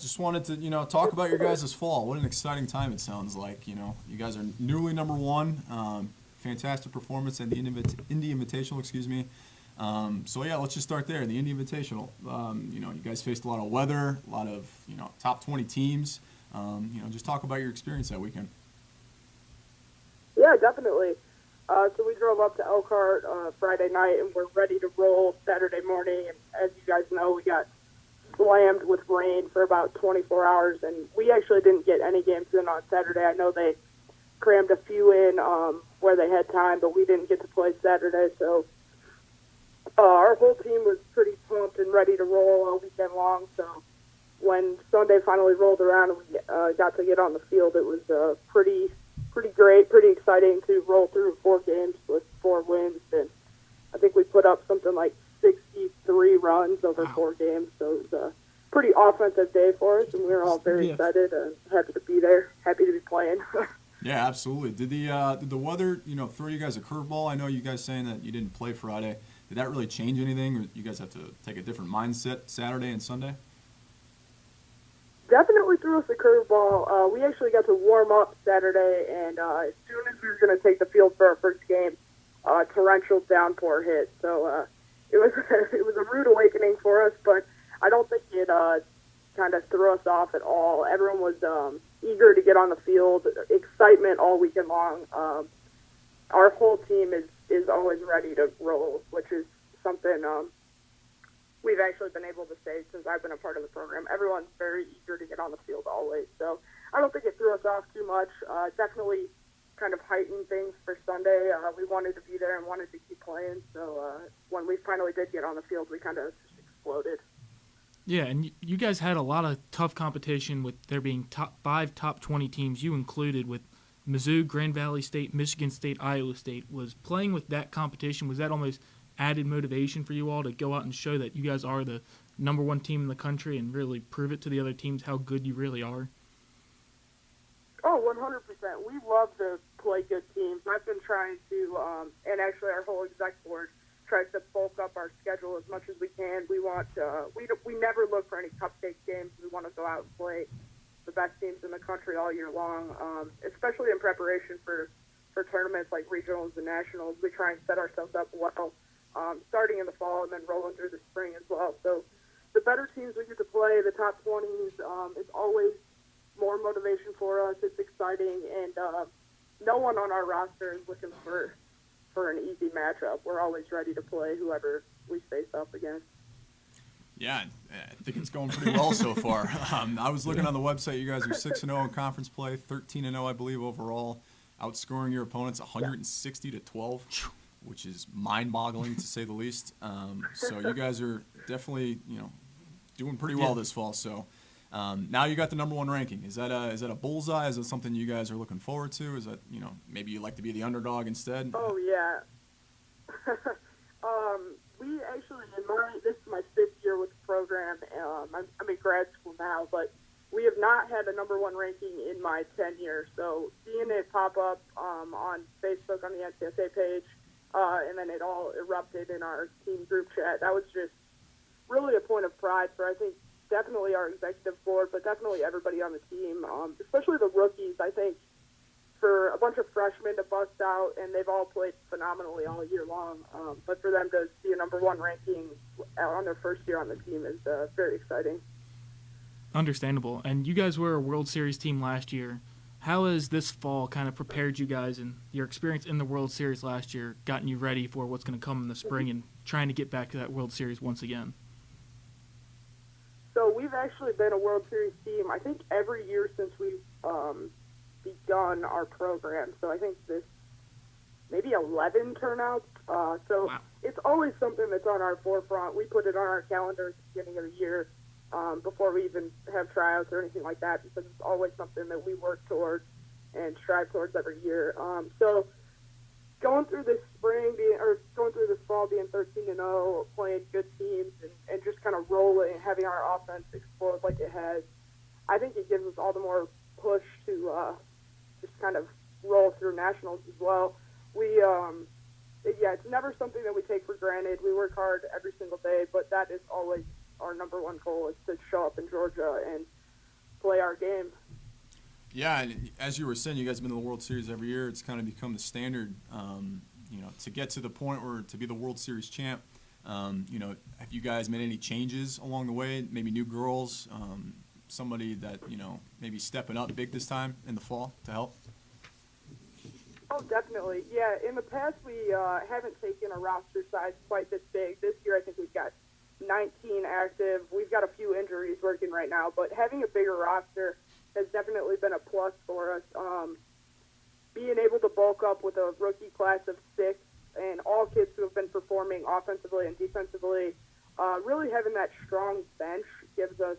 Just wanted to, talk about your guys' fall. What an exciting time it sounds like. You guys are newly number one. Fantastic performance in the Indy Invitational, excuse me. So yeah, let's just start there. The Indy Invitational. You guys faced a lot of weather, a lot of, top 20 teams. Just talk about your experience that weekend. Yeah, definitely. So we drove up to Elkhart Friday night, and we're ready to roll Saturday morning. And as you guys know, we got slammed with rain for about 24 hours, and we actually didn't get any games in on Saturday. I know they crammed a few in where they had time, but we didn't get to play Saturday. So our whole team was pretty pumped and ready to roll all weekend long. So when Sunday finally rolled around and we got to get on the field, it was pretty great, pretty exciting to roll through 4 games with 4 wins. And I think we put up something like 63 runs over 4 games. So it was a pretty offensive day for us, and we were all very excited and happy to be there, happy to be playing. Yeah, absolutely. Did the weather, throw you guys a curveball? I know you guys saying that you didn't play Friday. Did that really change anything, or you guys have to take a different mindset Saturday and Sunday? Definitely threw us a curveball. We actually got to warm up Saturday, and as soon as we were going to take the field for our first game, torrential downpour hit. So it was it was a rude awakening for us, but I don't think it kind of threw us off at all. Everyone was eager to get on the field, excitement all weekend long. Our whole team is always ready to roll, which is something we've actually been able to say since I've been a part of the program. Everyone's very eager to get on the field always. So I don't think it threw us off too much. Definitely kind of heightened things for Sunday. We wanted to be there and wanted to keep playing. So when we finally did get on the field, we kind of just exploded. Yeah, and you guys had a lot of tough competition with there being 5 top 20 teams, you included, with Mizzou, Grand Valley State, Michigan State, Iowa State. Was playing with that competition, was that almost added motivation for you all to go out and show that you guys are the number 1 team in the country and really prove it to the other teams how good you really are? Oh, 100%. We love to play good teams. I've been trying to, and actually our whole exec board tries to bulk up our schedule as much as we can. We want we never look for any cupcake games. We want to go out and play the best teams in the country all year long, especially in preparation for tournaments like regionals and nationals. We try and set ourselves up well, starting in the fall and then rolling through the spring as well. So the better teams we get to play, the top 20s, it's always more motivation for us. It's exciting, and no one on our roster is looking for an easy matchup. We're always ready to play whoever we face up against. Yeah, I think it's going pretty well so far. I was looking on the website. You guys are 6-0 in conference play, 13-0, I believe, overall, outscoring your opponents 160-12, which is mind-boggling to say the least. So you guys are definitely, doing pretty well this fall. So now you got the number 1 ranking. Is that a bullseye? Is that something you guys are looking forward to? Is that maybe you like to be the underdog instead? Oh yeah. We actually, this is my 5th year with the program. I'm in grad school now, but we have not had a number 1 ranking in my tenure. So seeing it pop up on Facebook on the NCSA page, and then it all erupted in our team group chat, that was just really a point of pride for, I think, definitely our executive board, but definitely everybody on the team, especially the rookies. I think for a bunch of freshmen to bust out, and they've all played phenomenally all year long, but for them to see a number 1 ranking on their first year on the team is very exciting. Understandable. And you guys were a World Series team last year. How has this fall kind of prepared you guys, and your experience in the World Series last year gotten you ready for what's going to come in the spring and trying to get back to that World Series once again? So we've actually been a World Series team, I think, every year since we've begun our program. So I think this maybe 11 turnouts. So wow. It's always something that's on our forefront. We put it on our calendar at the beginning of the year before we even have tryouts or anything like that, because it's always something that we work towards and strive towards every year. So going through this going through this fall, being 13-0, playing good teams, and just kind of rolling, having our offense explode like it has, I think it gives us all the more push to just kind of roll through nationals as well. It's never something that we take for granted. We work hard every single day, but that is always our number one goal, is to show up in Georgia and play our game. Yeah, and as you were saying, you guys have been to the World Series every year. It's kind of become the standard, to get to the point where to be the World Series champ. Have you guys made any changes along the way? Maybe new girls, somebody that, maybe stepping up big this time in the fall to help? Oh, definitely. Yeah, in the past we haven't taken a roster size quite this big. This year I think we've got 19 active. We've got a few injuries working right now, but having a bigger roster has definitely been a plus for us. Being able to bulk up with a rookie class of 6 and all kids who have been performing offensively and defensively, really having that strong bench gives us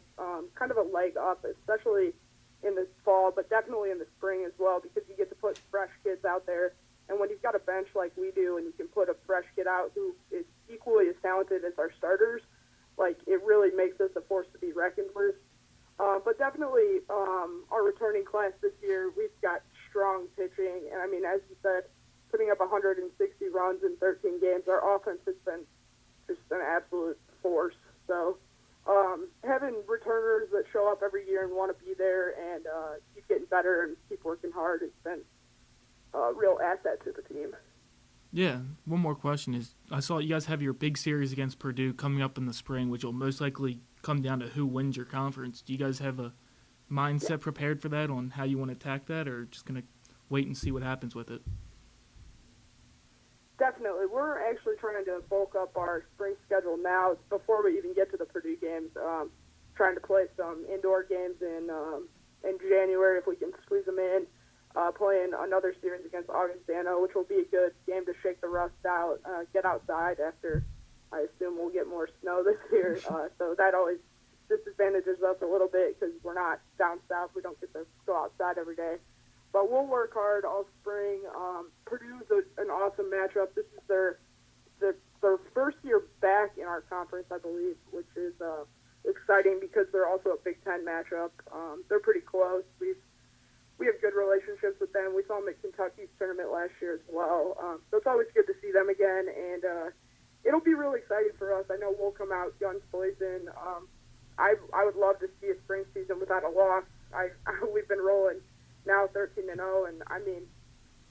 kind of a leg up, especially in the fall, but definitely in the spring as well, because you get to put fresh kids out there. And when you've got a bench like we do, and you can put a fresh kid out who is equally as talented as our starters, it really makes us a force to be reckoned with. But definitely our returning class this year, we've got strong pitching. And, as you said, putting up 160 runs in 13 games, our offense has been just an absolute force. So having returners that show up every year and want to be there and keep getting better and keep working hard has been a real asset to the team. Yeah, one more question is, I saw you guys have your big series against Purdue coming up in the spring, which will most likely come down to who wins your conference. Do you guys have a mindset prepared for that on how you want to attack that, or just going to wait and see what happens with it? Definitely. We're actually trying to bulk up our spring schedule now before we even get to the Purdue games, trying to play some indoor games in January if we can squeeze them in. Playing another series against Augustana, which will be a good game to shake the rust out, get outside after I assume we'll get more snow this year. So that always disadvantages us a little bit because we're not down south. We don't get to go outside every day. But we'll work hard all spring. Purdue's an awesome matchup. This is their first year back in our conference, I believe, which is exciting because they're also a Big Ten matchup. They're pretty close. We have good relationships with them. We saw them at Kentucky's tournament last year as well. So it's always good to see them again, and it'll be really exciting for us. I know we'll come out guns blazing. I would love to see a spring season without a loss. We've been rolling now 13-0, and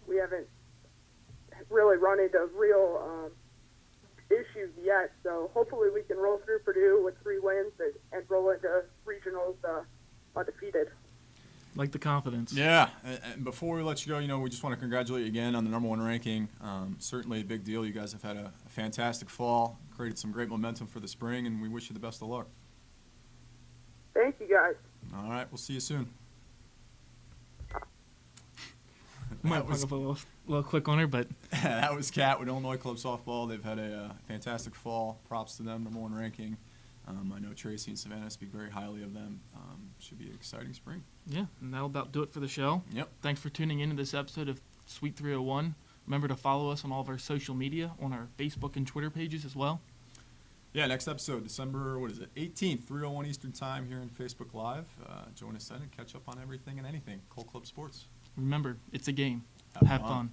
we haven't really run into real issues yet. So hopefully we can roll through Purdue with 3 wins and roll into regionals undefeated. Like the confidence. Yeah, and before we let you go, we just want to congratulate you again on the #1 ranking. Certainly a big deal. You guys have had a fantastic fall, created some great momentum for the spring, and we wish you the best of luck. Thank you, guys. All right, we'll see you soon. Might put up a little quick on her, but that was Kat with Illinois Club Softball. They've had a fantastic fall. Props to them, #1 ranking. I know Tracy and Savannah speak very highly of them. Should be an exciting spring. Yeah, and that'll about do it for the show. Yep. Thanks for tuning in to this episode of Sweet 301. Remember to follow us on all of our social media, on our Facebook and Twitter pages as well. Yeah, next episode, December, 18th, 3:01 Eastern Time here on Facebook Live. Join us then and catch up on everything and anything Cole Club Sports. Remember, it's a game. Have fun.